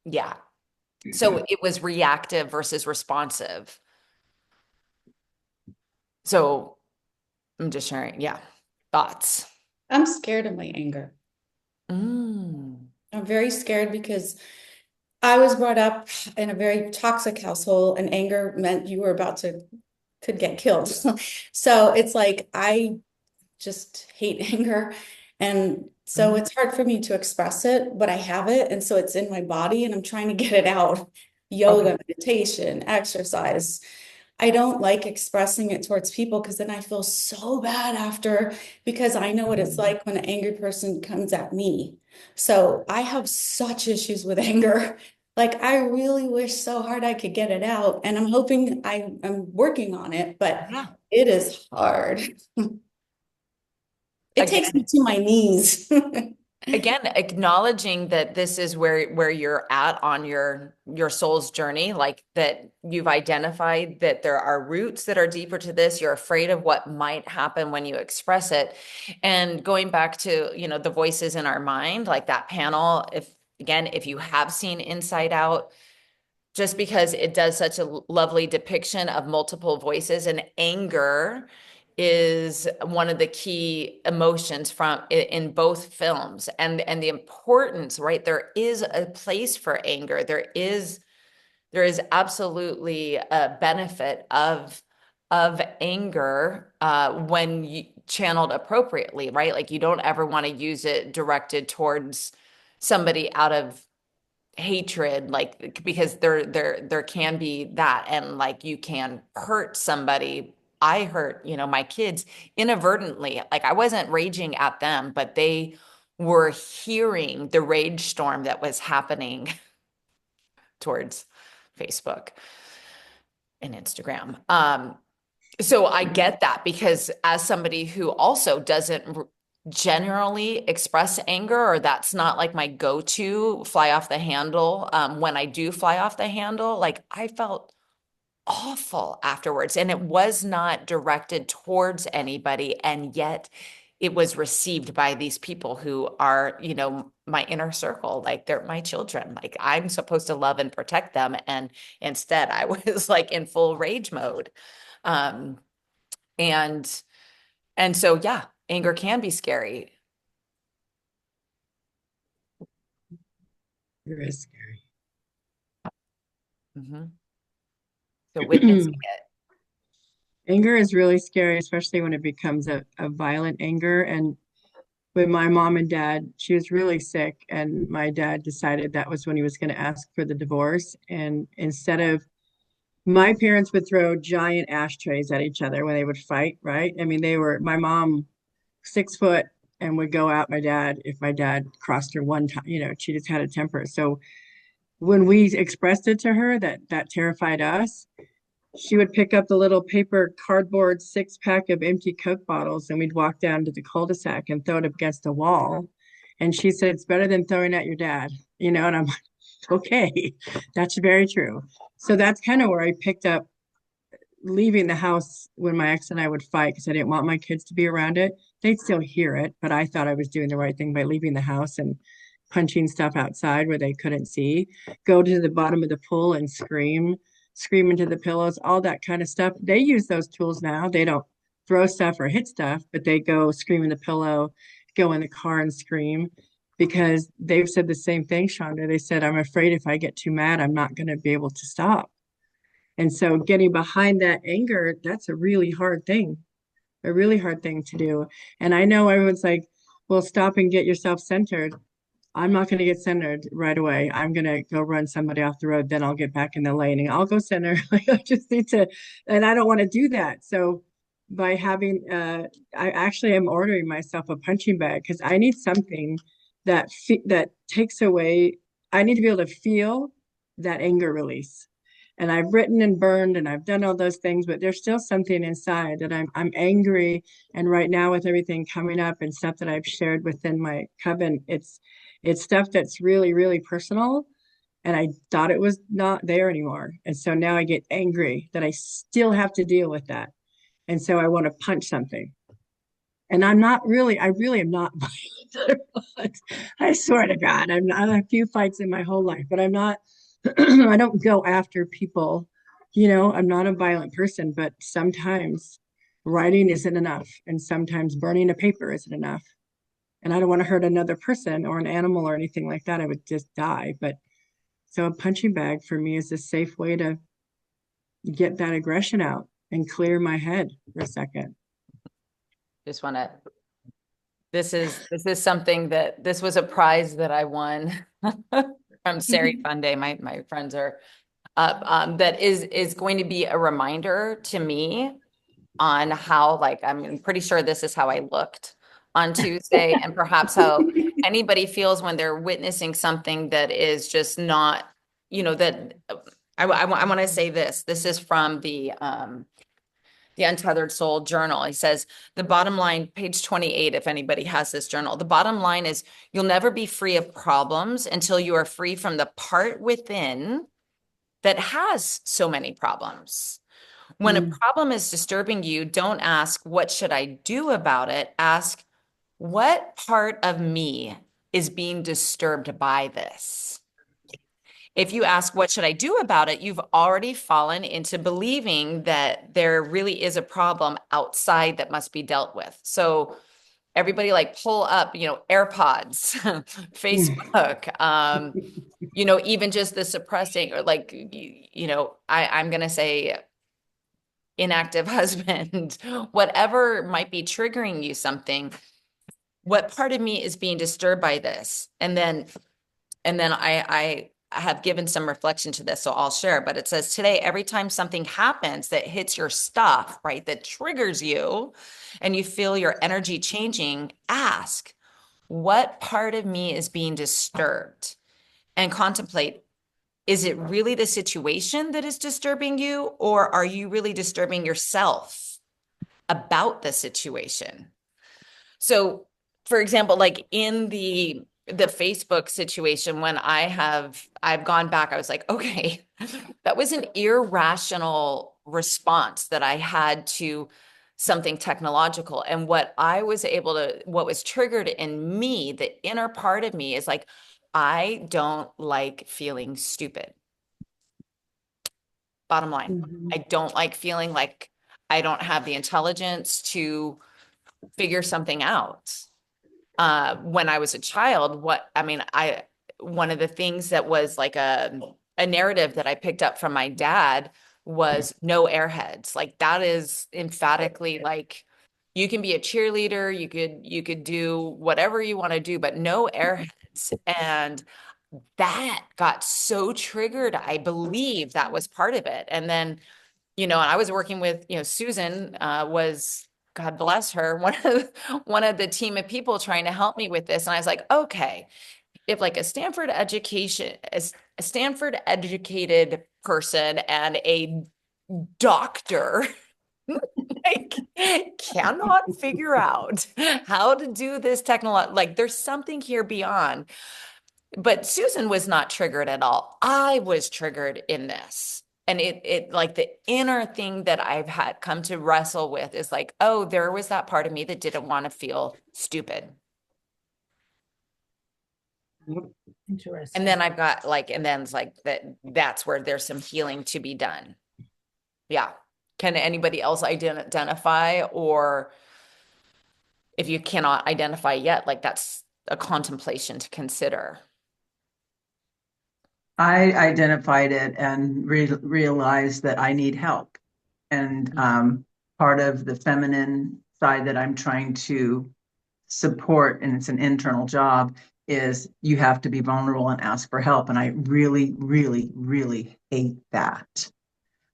Speaker 1: yeah. So it was reactive versus responsive. So I'm just sharing. Yeah. Thoughts?
Speaker 4: I'm scared of my anger.
Speaker 1: Mm.
Speaker 4: I'm very scared because I was brought up in a very toxic household, and anger meant you were about to could get killed. So it's like I just hate anger. And so
Speaker 1: Mhm.
Speaker 4: it's hard for me to express it, but I have it. And so it's in my body and I'm trying to get it out.
Speaker 1: Okay.
Speaker 4: Yoga, meditation, exercise. I don't like expressing it towards people because then I feel so bad after because I know what it's like when an angry person comes at me. So I have such issues with anger. Like I really wish so hard I could get it out. And I'm hoping I'm working on it, but
Speaker 1: Yeah.
Speaker 4: it is hard. It takes me
Speaker 1: Again,
Speaker 4: to my knees.
Speaker 1: again, acknowledging that this is where you're at on your soul's journey, like that you've identified that there are roots that are deeper to this. You're afraid of what might happen when you express it. And going back to, the voices in our mind, like that panel, if you have seen Inside Out, just because it does such a lovely depiction of multiple voices, and anger is one of the key emotions from in both films, and the importance, right? There is a place for anger. There is absolutely a benefit of anger when you channeled appropriately, right? Like you don't ever want to use it directed towards somebody out of hatred, like because there can be that, and like you can hurt somebody. I hurt, my kids inadvertently. Like I wasn't raging at them, but they were hearing the rage storm that was happening towards Facebook and Instagram. So I get that, because as somebody who also doesn't generally express anger, or that's not like my go-to fly off the handle, when I do fly off the handle, like I felt awful afterwards, and it was not directed towards anybody, and yet it was received by these people who are, my inner circle, like they're my children, like I'm supposed to love and protect them, and instead I was like in full rage mode. um and so, yeah, anger can be scary.
Speaker 2: It is scary.
Speaker 1: Hmm. So witnessing it.
Speaker 2: Anger is really scary, especially when it becomes a violent anger. And with my mom and dad, she was really sick, and my dad decided that was when he was going to ask for the divorce. And instead of my parents would throw giant ashtrays at each other when they would fight, right? I mean, they were my mom 6 foot and would go at my dad if my dad crossed her one time. She just had a temper. So when we expressed it to her, that terrified us, she would pick up the little paper cardboard 6 pack of empty Coke bottles, and we'd walk down to the cul-de-sac and throw it up against the wall. And she said, it's better than throwing at your dad, and I'm like, okay, that's very true. So that's kind of where I picked up leaving the house when my ex and I would fight, because I didn't want my kids to be around it. They'd still hear it, but I thought I was doing the right thing by leaving the house and punching stuff outside where they couldn't see, go to the bottom of the pool and scream into the pillows, all that kind of stuff. They use those tools now. They don't throw stuff or hit stuff, but they go scream in the pillow, go in the car and scream, because they've said the same thing, Shonda. They said, I'm afraid if I get too mad, I'm not going to be able to stop. And so getting behind that anger, that's a really hard thing to do. And I know everyone's like, well, stop and get yourself centered. I'm not going to get centered right away. I'm going to go run somebody off the road. Then I'll get back in the lane and I'll go center. Like I just need to, and I don't want to do that. So by having, I actually am ordering myself a punching bag, because I need something that takes away. I need to be able to feel that anger release. And I've written and burned and I've done all those things, but there's still something inside that I'm angry. And right now, with everything coming up and stuff that I've shared within my coven, it's stuff that's really, really personal. And I thought it was not there anymore. And so now I get angry that I still have to deal with that. And so I want to punch something. And I really am not violent. I swear to God, I've had a few fights in my whole life, but I'm not, I don't go after people. I'm not a violent person, but sometimes writing isn't enough. And sometimes burning a paper isn't enough. And I don't want to hurt another person or an animal or anything like that. I would just die. But so a punching bag for me is a safe way to get that aggression out and clear my head for a second.
Speaker 1: Just want to, this is something that, this was a prize that I won from Sari Funday. My friends are up, that is going to be a reminder to me on how, like, I'm pretty sure this is how I looked on Tuesday, and perhaps how anybody feels when they're witnessing something that is just not, that I want to say this. This is from the Untethered Soul journal. He says, the bottom line, page 28, if anybody has this journal, the bottom line is you'll never be free of problems until you are free from the part within that has so many problems. When a problem is disturbing you, don't ask, what should I do about it? Ask, what part of me is being disturbed by this? If you ask, what should I do about it? You've already fallen into believing that there really is a problem outside that must be dealt with. So everybody, like, pull up, AirPods, Facebook, even just the suppressing, or like, I'm going to say inactive husband, whatever might be triggering you something. What part of me is being disturbed by this? And then I have given some reflection to this, so I'll share. But it says today, every time something happens that hits your stuff, right, that triggers you, and you feel your energy changing, ask, what part of me is being disturbed? And contemplate, is it really the situation that is disturbing you, or are you really disturbing yourself about the situation? So, for example, like in the Facebook situation, when I've gone back, I was like, okay, that was an irrational response that I had to something technological. And what was triggered in me, the inner part of me, is like, I don't like feeling stupid. Bottom line, I don't like feeling like I don't have the intelligence to figure something out. When I was a child, one of the things that was like a narrative that I picked up from my dad was no airheads. Like, that is emphatically, like, you can be a cheerleader, you could do whatever you want to do, but no airheads. And that got so triggered. I believe that was part of it. And then, and I was working with, Susan, was, God bless her, one of the team of people trying to help me with this. And I was like, okay, if like a Stanford educated person and a doctor like cannot figure out how to do this technology, like, there's something here beyond. But Susan was not triggered at all. I was triggered in this. And it like, the inner thing that I've had come to wrestle with is like, oh, there was that part of me that didn't want to feel stupid.
Speaker 5: Interesting.
Speaker 1: And then I've got like, and then it's like that's where there's some healing to be done. Yeah. Can anybody else identify? Or if you cannot identify yet, like, that's a contemplation to consider.
Speaker 3: I identified it and realized that I need help. And part of the feminine side that I'm trying to support, and it's an internal job, is you have to be vulnerable and ask for help. And I really, really, really hate that.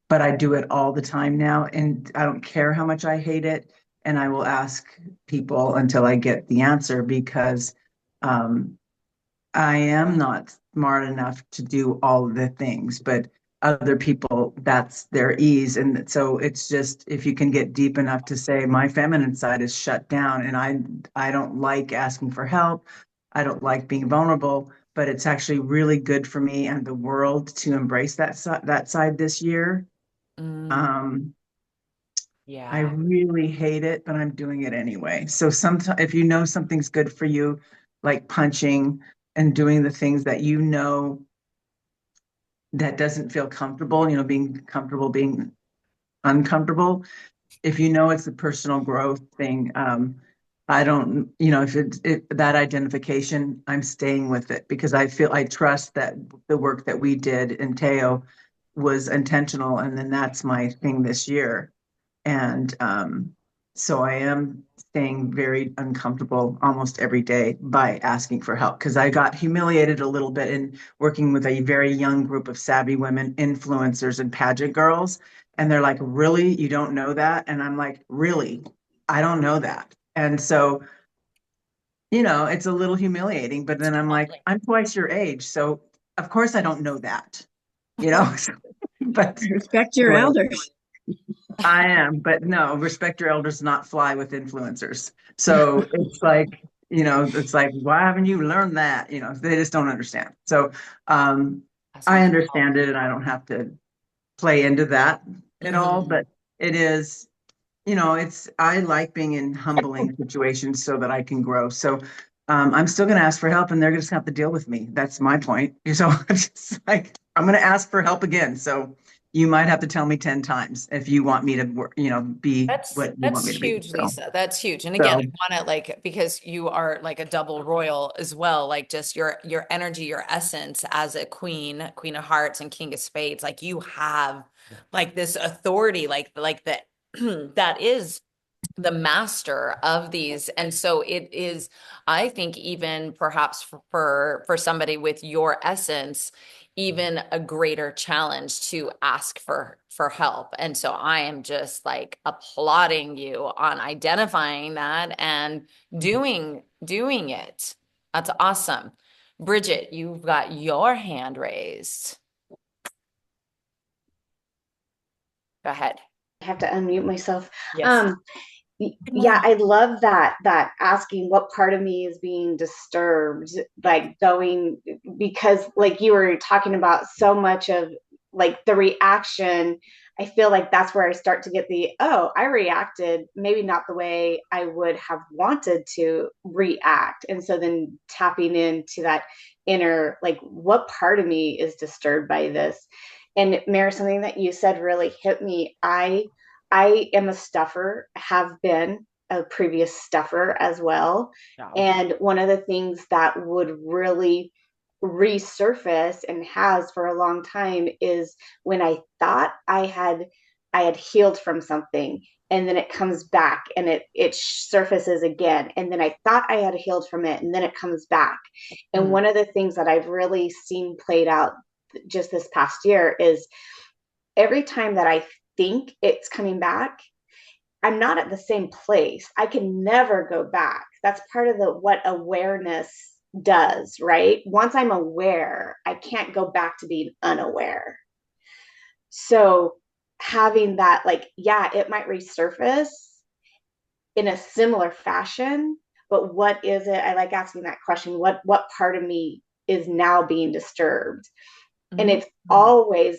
Speaker 3: But I do it all the time now, and I don't care how much I hate it. And I will ask people until I get the answer, because I am not smart enough to do all of the things, but other people, that's their ease. And so it's just, if you can get deep enough to say, my feminine side is shut down, and I don't like asking for help. I don't like being vulnerable, but it's actually really good for me and the world to embrace that side this year. I
Speaker 1: Yeah.
Speaker 3: really hate it, but I'm doing it anyway. So sometimes, if you know something's good for you, like punching and doing the things that that doesn't feel comfortable, being comfortable, being uncomfortable, if you know it's a personal growth thing, I don't, you know, if that identification, I'm staying with it because I trust that the work that we did in Teo was intentional, and then that's my thing this year. And so I am staying very uncomfortable almost every day by asking for help because I got humiliated a little bit in working with a very young group of savvy women, influencers and pageant girls. And they're like, really? You don't know that? And I'm like, really? I don't know that. And so, you know, it's a little humiliating, but then I'm like,
Speaker 1: Totally.
Speaker 3: I'm twice your age. So of course I don't know that, you know, but
Speaker 2: Respect your
Speaker 3: anyway.
Speaker 2: elders.
Speaker 3: I am, but no, respect your elders, not fly with influencers. So it's like, you know, it's like, why haven't you learned that? You know, they just don't understand. So
Speaker 1: That's
Speaker 3: I
Speaker 1: wonderful.
Speaker 3: understand it and I don't have to play into that at all,
Speaker 1: Mhm.
Speaker 3: but it is, you know, I like being in humbling situations so that I can grow. So I'm still going to ask for help and they're just going to have to deal with me. That's my point. So I'm just like, I'm going to ask for help again. So you might have to tell me 10 times if you want me to, you know, be what you want
Speaker 1: That's
Speaker 3: me to be.
Speaker 1: huge, Lisa. That's huge. And again,
Speaker 3: So
Speaker 1: I want to like because you are like a double royal as well, like just your energy, your essence as a queen, queen of hearts and king of spades, like you have like this authority, like that that is the master of these. And so it is, I think, even perhaps for somebody with your essence, even a greater challenge to ask for help. And so I am just like applauding you on identifying that and doing it. That's awesome. Bridget, you've got your hand raised. Go ahead.
Speaker 7: I have to unmute myself.
Speaker 1: Yes.
Speaker 7: Um,
Speaker 1: Good
Speaker 7: yeah,
Speaker 1: morning.
Speaker 7: I love that asking what part of me is being disturbed, like going because like you were talking about so much of like the reaction. I feel like that's where I start to get oh, I reacted maybe not the way I would have wanted to react. And so then tapping into that inner, like, what part of me is disturbed by this? And Mary, something that you said really hit me. I am a stuffer, have been a previous stuffer as well.
Speaker 1: Yeah.
Speaker 7: And one of the things that would really resurface and has for a long time is when I thought I had healed from something and then it comes back and it surfaces again and then I thought I had healed from it and then it comes back. And
Speaker 1: Mm.
Speaker 7: one of the things that I've really seen played out just this past year is every time that I think it's coming back, I'm not at the same place. I can never go back. That's part of the what awareness does, right? Once I'm aware, I can't go back to being unaware. So having that, like, yeah, it might resurface in a similar fashion, but what is it? I like asking that question. What part of me is now being disturbed? And
Speaker 1: Mhm.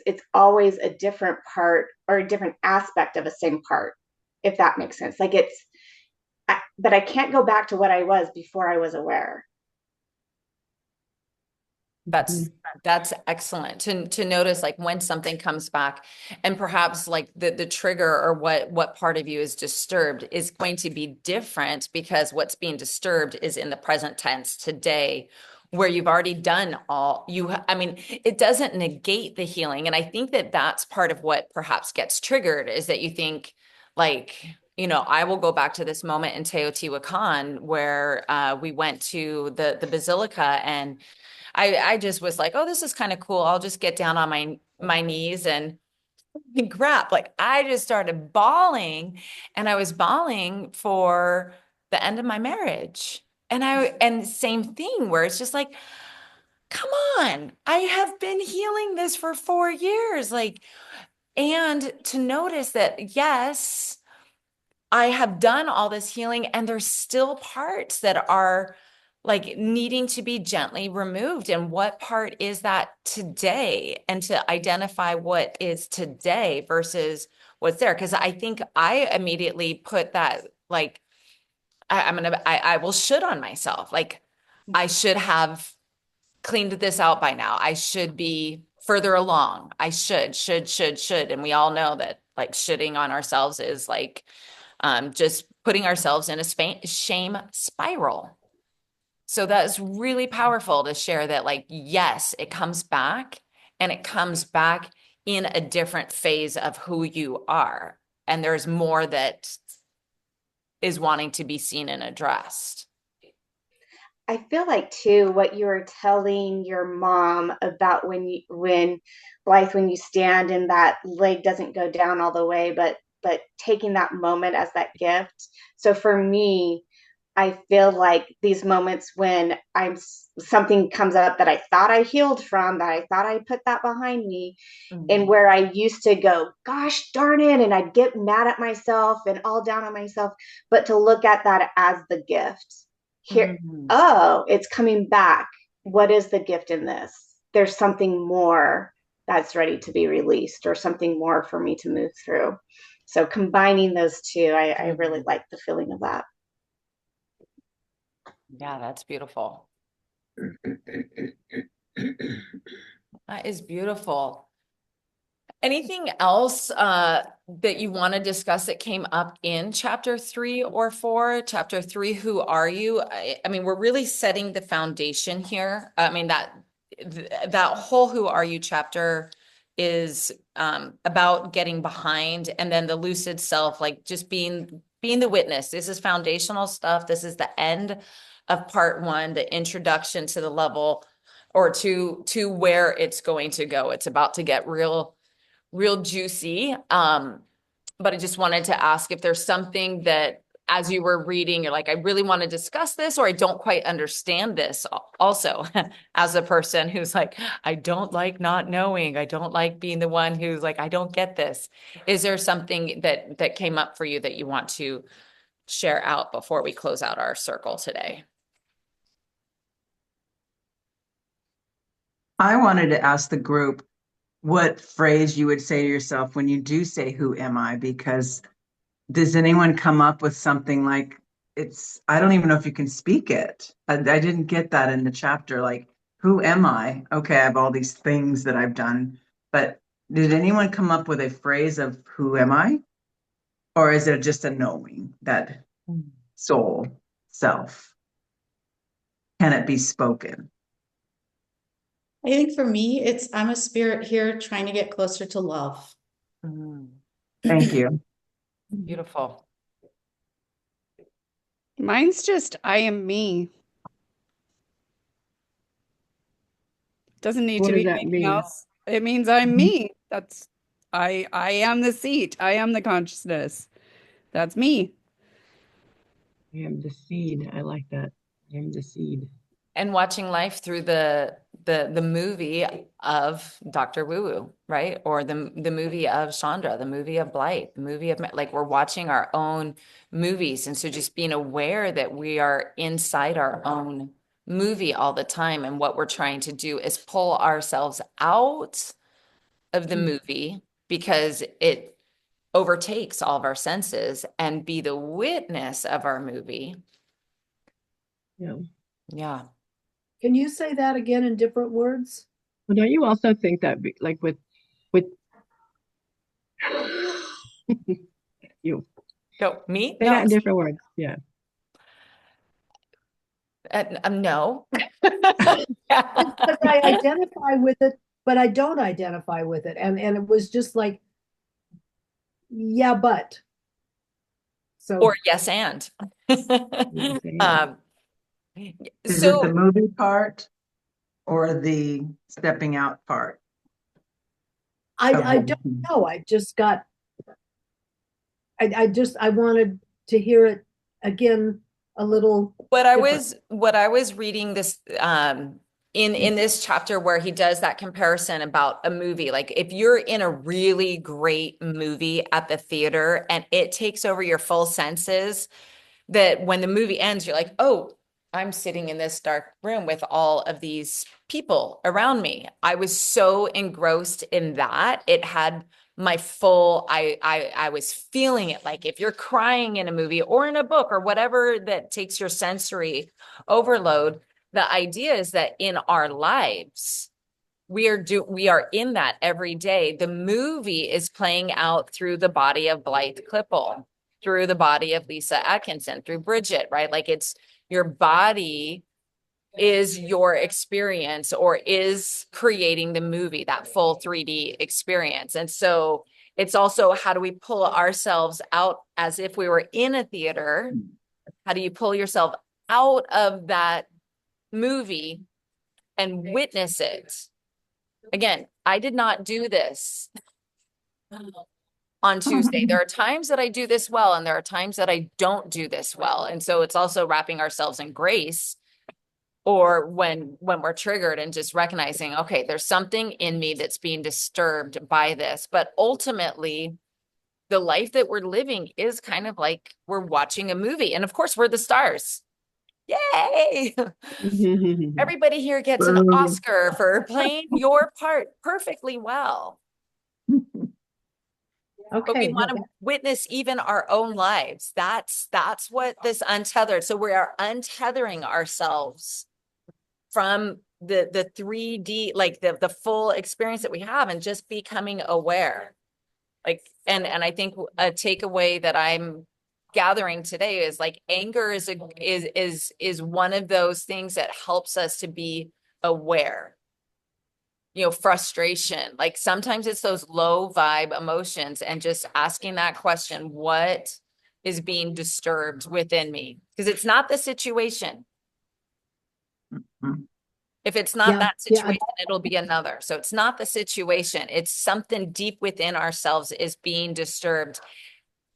Speaker 7: it's always a different part or a different aspect of a same part, if that makes sense. Like but I can't go back to what I was before I was aware.
Speaker 1: That's that's excellent to notice like when something comes back and perhaps like the trigger or what part of you is disturbed is going to be different because what's being disturbed is in the present tense today where you've already done all I mean it doesn't negate the healing and I think that that's part of what perhaps gets triggered is that you think like I will go back to this moment in Teotihuacan where we went to the basilica and I just was like, oh, this is kind of cool. I'll just get down on my knees and crap. Like I just started bawling and I was bawling for the end of my marriage. And same thing where it's just like, come on, I have been healing this for 4 years. Like, and to notice that, yes, I have done all this healing and there's still parts that are like needing to be gently removed. And what part is that today? And to identify what is today versus what's there. Because I think I immediately put that like I will should on myself. Like I should have cleaned this out by now. I should be further along. I should. And we all know that like shitting on ourselves is like just putting ourselves in a shame spiral. So that's really powerful to share that, like, yes, it comes back, and it comes back in a different phase of who you are. And there's more that is wanting to be seen and addressed.
Speaker 7: I feel like too what you were telling your mom about when Blythe, when you stand and that leg doesn't go down all the way, but taking that moment as that gift. So for me, I feel like these moments when something comes up that I thought I healed from, that I thought I put that behind me, and where I used to go, gosh darn it, and I'd get mad at myself and all down on myself, but to look at that as the gift. Here, oh, it's coming back. What is the gift in this? There's something more that's ready to be released, or something more for me to move through. So combining those two, I really like the feeling of that.
Speaker 1: Yeah, that's beautiful. That is beautiful. Anything else that you want to discuss that came up in chapter 3 or 4? Chapter 3, who are you? I mean, we're really setting the foundation here. I mean, that whole who are you chapter is about getting behind, and then the lucid self, like just being the witness. This is foundational stuff. This is the end of part 1, the introduction to the level, or to where it's going to go. It's about to get real juicy. But I just wanted to ask if there's something that as you were reading, you're like, I really want to discuss this, or I don't quite understand this also, as a person who's like, I don't like not knowing. I don't like being the one who's like, I don't get this. Is there something that came up for you that you want to share out before we close out our circle today?
Speaker 3: I wanted to ask the group what phrase you would say to yourself when you do say, who am I? Because does anyone come up with something like, I don't even know if you can speak it. I didn't get that in the chapter. Like, who am I? Okay, I have all these things that I've done, but did anyone come up with a phrase of who am I? Or is it just a knowing, that soul, self? Can it be spoken?
Speaker 4: I think for me, I'm a spirit here trying to get closer to love.
Speaker 3: Thank you.
Speaker 1: Beautiful.
Speaker 6: Mine's just I am me. Doesn't need
Speaker 2: What
Speaker 6: to
Speaker 2: does
Speaker 6: be
Speaker 2: that
Speaker 6: anything
Speaker 2: mean?
Speaker 6: else. It means I'm me. That's I am the seat. I am the consciousness. That's me.
Speaker 2: I am the seed. I like that. I am the seed.
Speaker 1: And watching life through the movie of Dr. Woo Woo, right? Or the movie of Chandra, the movie of Blight, the movie of, like, we're watching our own movies. And so just being aware that we are inside our own movie all the time. And what we're trying to do is pull ourselves out of the movie, because it overtakes all of our senses, and be the witness of our movie.
Speaker 2: Yeah.
Speaker 1: Yeah.
Speaker 5: Can you say that again in different words?
Speaker 2: Well, don't you also think that like with you
Speaker 1: Go, me?
Speaker 2: say
Speaker 1: No.
Speaker 2: that in different words? Yeah.
Speaker 1: No.
Speaker 5: Because I identify with it, but I don't identify with it. And it was just like, yeah, but. So
Speaker 1: Or yes, and.
Speaker 2: Yes,
Speaker 1: Um,
Speaker 3: Is it the
Speaker 1: so
Speaker 3: movie part or the stepping out part?
Speaker 5: I don't know. I wanted to hear it again a little different.
Speaker 1: what I was reading this in this chapter, where he does that comparison about a movie, like if you're in a really great movie at the theater and it takes over your full senses, that when the movie ends, you're like, oh, I'm sitting in this dark room with all of these people around me. I was so engrossed in that. It had my full, I was feeling it. Like if you're crying in a movie or in a book or whatever that takes your sensory overload, the idea is that in our lives, we are in that every day. The movie is playing out through the body of Blythe Clipple, through the body of Lisa Atkinson, through Bridget, right? Like it's your body is your experience or is creating the movie, that full 3D experience. And so it's also how do we pull ourselves out as if we were in a theater? How do you pull yourself out of that movie and witness it? Again, I did not do this on Tuesday. There are times that I do this well, and there are times that I don't do this well. And so it's also wrapping ourselves in grace, or when we're triggered and just recognizing, okay, there's something in me that's being disturbed by this. But ultimately, the life that we're living is kind of like we're watching a movie. And of course, we're the stars. Yay! Everybody here gets an Oscar for playing your part perfectly well. But we
Speaker 5: Okay,
Speaker 1: want to witness even our own lives. That's what this untethered. So we are untethering ourselves from the 3D, like the full experience that we have, and just becoming aware. Like, and I think a takeaway that I'm gathering today is like anger is one of those things that helps us to be aware. You know, frustration, like sometimes it's those low vibe emotions, and just asking that question, what is being disturbed within me? Because it's not the situation. If it's not that situation, it'll be another. So it's not the situation. It's something deep within ourselves is being disturbed.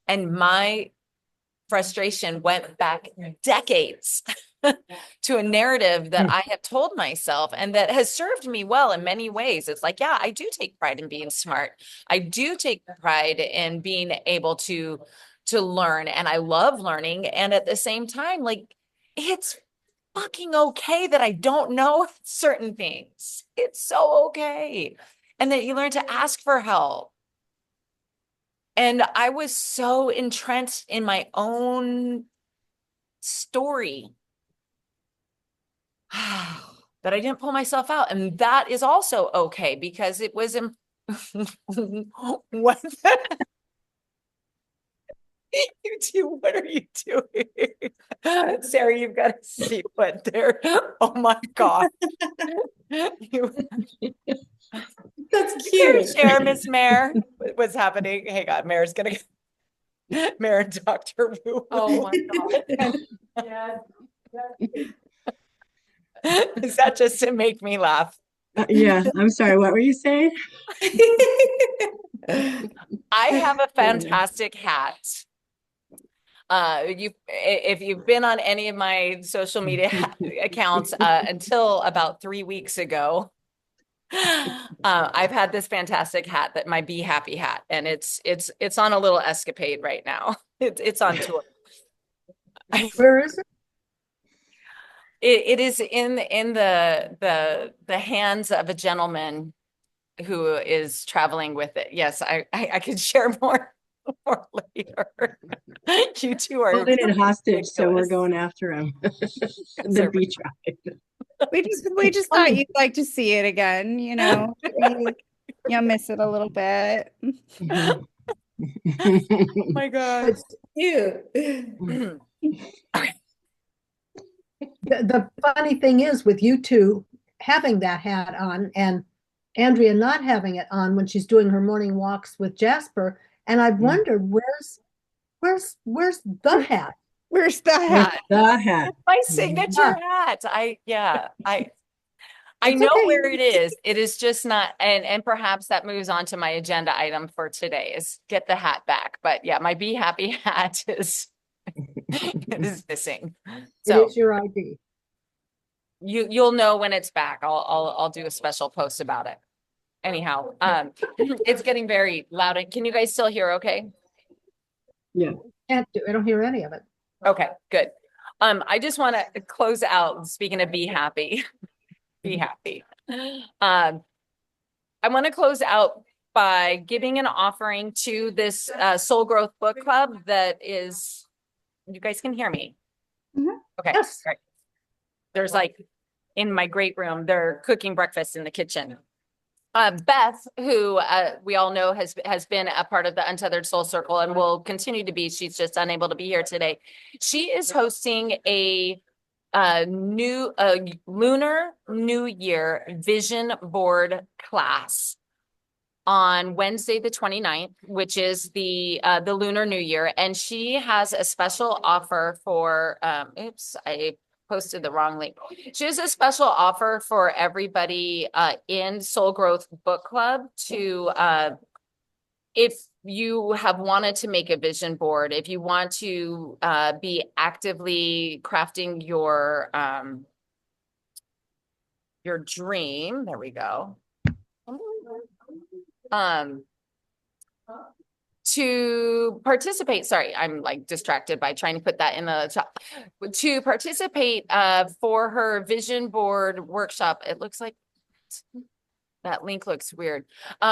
Speaker 1: And my frustration went back decades to a narrative that I have told myself and that has served me well in many ways. It's like, yeah, I do take pride in being smart. I do take pride in being able to learn, and I love learning. And at the same time, like, it's fucking okay that I don't know certain things. It's so okay. And that you learn to ask for help. And I was so entrenched in my own story that I didn't pull myself out. And that is also okay, because it was what you two, what are you doing? Sarah, you've got to see what they're, oh my God.
Speaker 4: That's
Speaker 1: Can you
Speaker 4: cute.
Speaker 1: share, Miss Mayor, what's happening? Hey God, Mayor's gonna Mayor and Dr. Wu.
Speaker 4: Oh my God.
Speaker 1: Yeah. Is that just to make me laugh?
Speaker 2: Yeah, I'm sorry. What were you saying?
Speaker 1: I have a fantastic hat. If you've been on any of my social media accounts until about 3 weeks ago, I've had this fantastic hat, that my Be Happy hat, and it's on a little escapade right now. It's on tour.
Speaker 5: where is it?
Speaker 1: It is in the hands of a gentleman who is traveling with it. Yes, I could share more later. You two are
Speaker 2: Holding it hostage, so we're
Speaker 1: ridiculous.
Speaker 2: going after him. The beach ride.
Speaker 6: We just thought you'd like to see it again, you know. Maybe you'll miss it a little bit.
Speaker 1: Oh my God.
Speaker 5: It's
Speaker 4: Cute.
Speaker 5: the funny thing is with you two having that hat on and Andrea not having it on when she's doing her morning walks with Jasper, and I've wondered where's the hat?
Speaker 6: Where's the hat?
Speaker 2: The hat.
Speaker 1: My signature hat. I
Speaker 5: It's
Speaker 1: know
Speaker 5: okay.
Speaker 1: where it is. It is just not, and perhaps that moves on to my agenda item for today is get the hat back. But yeah, my Be Happy hat is missing.
Speaker 5: It
Speaker 1: So
Speaker 5: is your ID.
Speaker 1: you'll know when it's back. I'll do a special post about it. Anyhow, it's getting very loud. Can you guys still hear okay?
Speaker 2: Yeah.
Speaker 5: I don't hear any of it.
Speaker 1: Okay, good. I just want to close out, speaking of Be Happy. Be happy. I want to close out by giving an offering to this Soul Growth Book Club that is, you guys can hear me. Okay,
Speaker 5: Yes.
Speaker 1: great. There's like, in my great room, they're cooking breakfast in the kitchen. Beth, who we all know has been a part of the Untethered Soul Circle and will continue to be. She's just unable to be here today. She is hosting a new Lunar New Year vision board class on Wednesday the 29th, which is the Lunar New Year, and she has a special offer for oops, I posted the wrong link. She has a special offer for everybody in Soul Growth Book Club to if you have wanted to make a vision board, if you want to be actively crafting your dream, there we go. To participate, sorry, I'm like distracted by trying to put that in the chat. To participate for her vision board workshop, it looks like that link looks weird.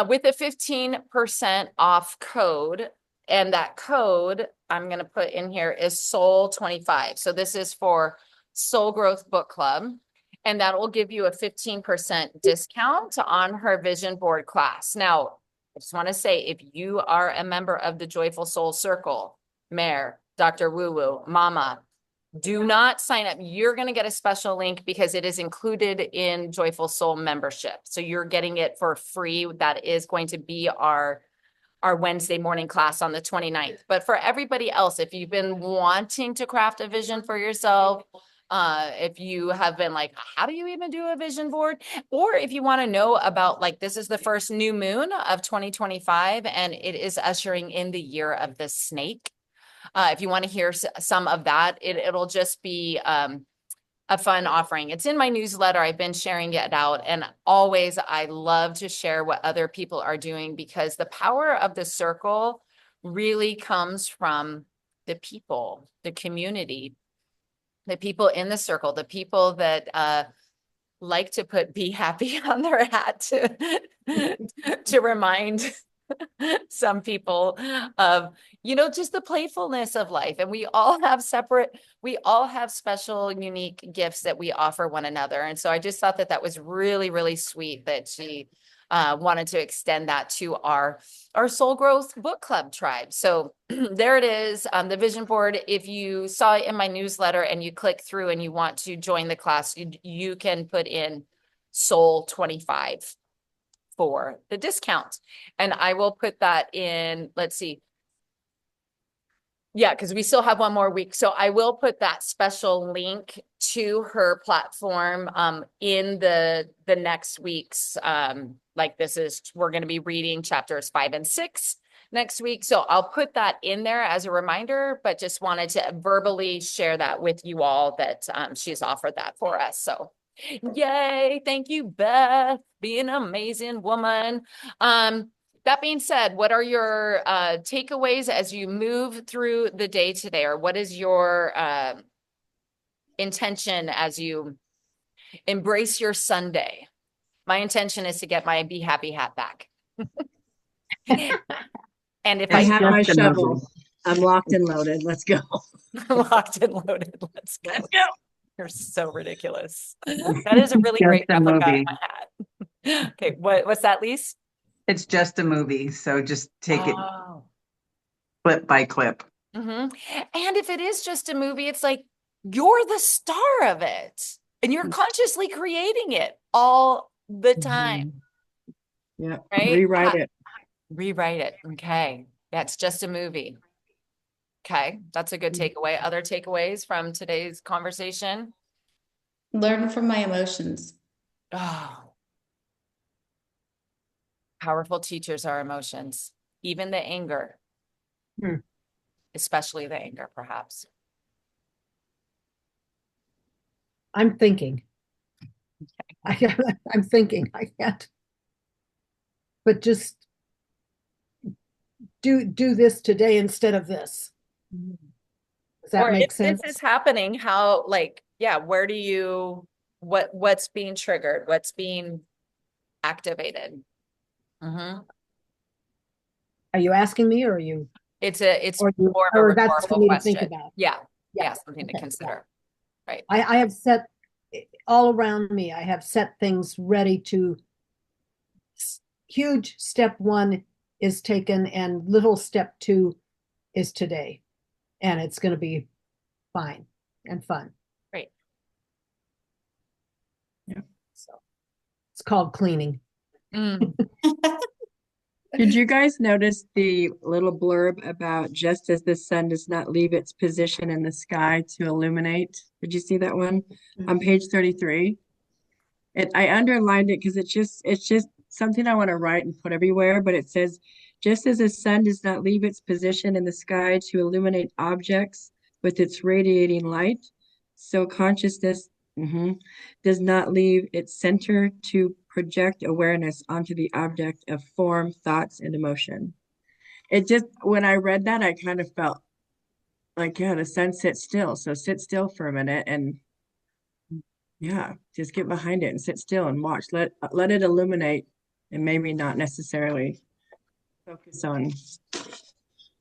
Speaker 1: With a 15% off code, and that code I'm going to put in here is Soul25. So this is for Soul Growth Book Club, and that will give you a 15% discount on her vision board class. Now, I just want to say, if you are a member of the Joyful Soul Circle, Mare, Dr. Woo Woo, Mama, do not sign up. You're going to get a special link because it is included in Joyful Soul membership. So you're getting it for free. That is going to be our Wednesday morning class on the 29th. But for everybody else, if you've been wanting to craft a vision for yourself, if you have been like, how do you even do a vision board? Or if you want to know about, like, this is the first new moon of 2025, and it is ushering in the year of the snake. If you want to hear some of that, it'll just be a fun offering. It's in my newsletter. I've been sharing it out, and always I love to share what other people are doing, because the power of the circle really comes from the people, the community, the people in the circle, the people that like to put "be happy" on their hat to remind some people of, just the playfulness of life. And we all have special, unique gifts that we offer one another. And so I just thought that was really, really sweet that she wanted to extend that to our Soul Growth Book Club tribe. So there it is, the vision board. If you saw it in my newsletter and you click through and you want to join the class, you can put in Soul25 for the discount. And I will put that in, let's see. Yeah, because we still have one more week. So I will put that special link to her platform in the next week's, we're going to be reading chapters 5 and 6 next week. So I'll put that in there as a reminder, but just wanted to verbally share that with you all that she's offered that for us. So yay. Thank you, Beth. Be an amazing woman. That being said, what are your takeaways as you move through the day today? Or what is your intention as you embrace your Sunday? My intention is to get my Be Happy hat back. And if
Speaker 2: I
Speaker 1: I
Speaker 2: have
Speaker 1: don't,
Speaker 2: my shovel. I'm locked and loaded. Let's go.
Speaker 1: locked and loaded. Let's go.
Speaker 2: Let's go.
Speaker 1: You're so ridiculous. That is a really
Speaker 3: Just
Speaker 1: great
Speaker 3: a
Speaker 1: replica of
Speaker 3: movie.
Speaker 1: my hat. Okay, what's that, Lise?
Speaker 3: It's just a movie, so just take it
Speaker 1: Oh.
Speaker 3: clip by clip.
Speaker 1: And if it is just a movie, it's like you're the star of it, and you're consciously creating it all the time.
Speaker 2: Yeah,
Speaker 1: right?
Speaker 2: rewrite it.
Speaker 1: Rewrite it. Okay. Yeah, it's just a movie. Okay, that's a good takeaway. Other takeaways from today's conversation?
Speaker 4: Learn from my emotions.
Speaker 1: Oh, powerful teachers are emotions, even the anger, especially the anger, perhaps.
Speaker 5: I'm thinking. I'm thinking. I can't. But just do this today instead of this. Does that make sense?
Speaker 1: If this is happening, how, where do you, what's being triggered? What's being activated?
Speaker 5: Are you asking me, or are you?
Speaker 1: It's
Speaker 5: more of a rhetorical question. Think about.
Speaker 1: Yeah, something to consider. Yeah. Right.
Speaker 5: I have set all around me. I have set things ready to huge step one is taken and little step two is today. And it's going to be fine and fun.
Speaker 1: Great.
Speaker 2: Yeah.
Speaker 5: So it's called cleaning.
Speaker 1: Mm.
Speaker 2: Did you guys notice the little blurb about just as the sun does not leave its position in the sky to illuminate? Did you see that one on page 33? I underlined it because it's just something I want to write and put everywhere, but it says, just as the sun does not leave its position in the sky to illuminate objects with its radiating light, so consciousness does not leave its center to project awareness onto the object of form, thoughts, and emotion. It just, when I read that, I kind of felt like, yeah, the sun sits still. So sit still for a minute and yeah, just get behind it and sit still and watch. Let it illuminate and maybe not necessarily focus on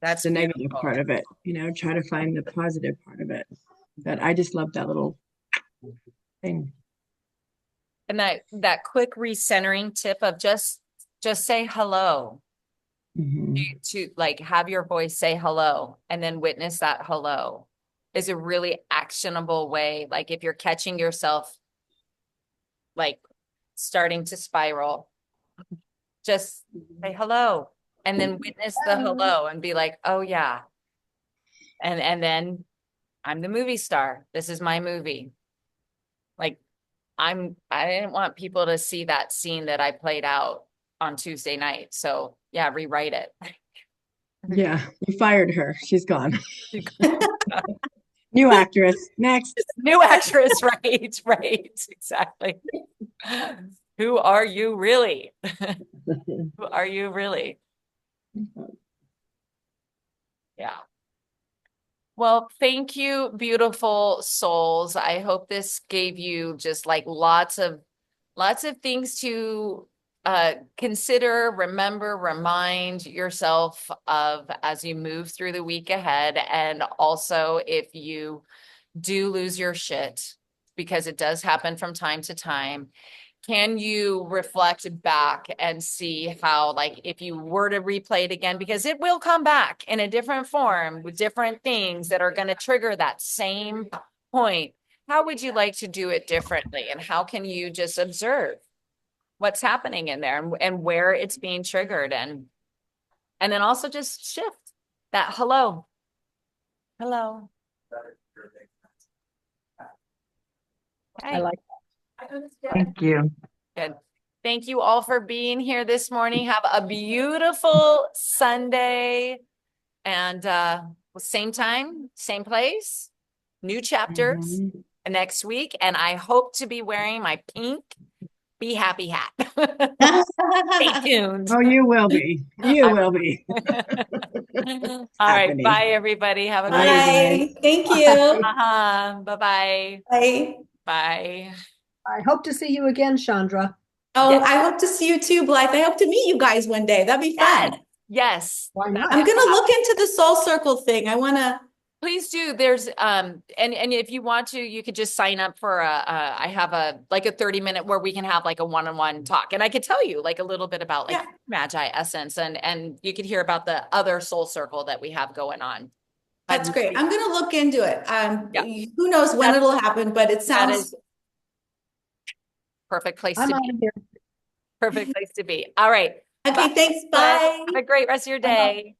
Speaker 1: That's
Speaker 2: the negative
Speaker 1: beautiful.
Speaker 2: part of it, try to find the positive part of it. But I just love that little thing.
Speaker 1: And that quick recentering tip of just say hello. To like have your voice say hello and then witness that hello is a really actionable way. Like if you're catching yourself like starting to spiral, just say hello and then witness the hello and be like, oh yeah. And then I'm the movie star. This is my movie. Like I didn't want people to see that scene that I played out on Tuesday night. So yeah, rewrite it.
Speaker 2: Yeah, you fired her. She's gone. New actress. Next.
Speaker 1: New actress, right, exactly. Who are you really? Who are you really? Yeah. Well, thank you, beautiful souls. I hope this gave you just like lots of things to consider, remember, remind yourself of as you move through the week ahead. And also if you do lose your shit, because it does happen from time to time, can you reflect back and see how, like, if you were to replay it again, because it will come back in a different form with different things that are going to trigger that same point. How would you like to do it differently? And how can you just observe what's happening in there and where it's being triggered? And then also just shift that hello. Hello.
Speaker 5: I like
Speaker 3: Thank you.
Speaker 1: Good. Thank you all for being here this morning. Have a beautiful Sunday. And same time, same place, new chapters next week. And I hope to be wearing my pink Be Happy hat. Stay tuned.
Speaker 2: Oh, you will be. You will be.
Speaker 1: All right. Bye, everybody. Have a great
Speaker 4: Bye. Thank you.
Speaker 1: Bye-bye.
Speaker 4: Bye.
Speaker 1: Bye.
Speaker 5: I hope to see you again, Chandra.
Speaker 4: Oh,
Speaker 1: Yes.
Speaker 4: I hope to see you too, Blythe. I hope to meet you guys one day. That'd be fun.
Speaker 1: Yes.
Speaker 5: Why not?
Speaker 4: I'm gonna look into the soul circle thing. I wanna.
Speaker 1: Please do. There's and if you want to, you could just sign up for I have a 30-minute where we can have like a one-on-one talk, and I could tell you like a little bit about like Magi Essence, and you could hear about the other soul circle that we have going on.
Speaker 4: That's great. I'm gonna look into it.
Speaker 1: Yeah.
Speaker 4: Who knows when it'll happen, but it sounds
Speaker 1: perfect place
Speaker 5: I'm
Speaker 1: to
Speaker 5: out
Speaker 1: be.
Speaker 5: of here.
Speaker 1: Perfect place to be. All right.
Speaker 4: okay.
Speaker 1: Bye.
Speaker 4: Thanks. Bye.
Speaker 1: Have a great rest of your day.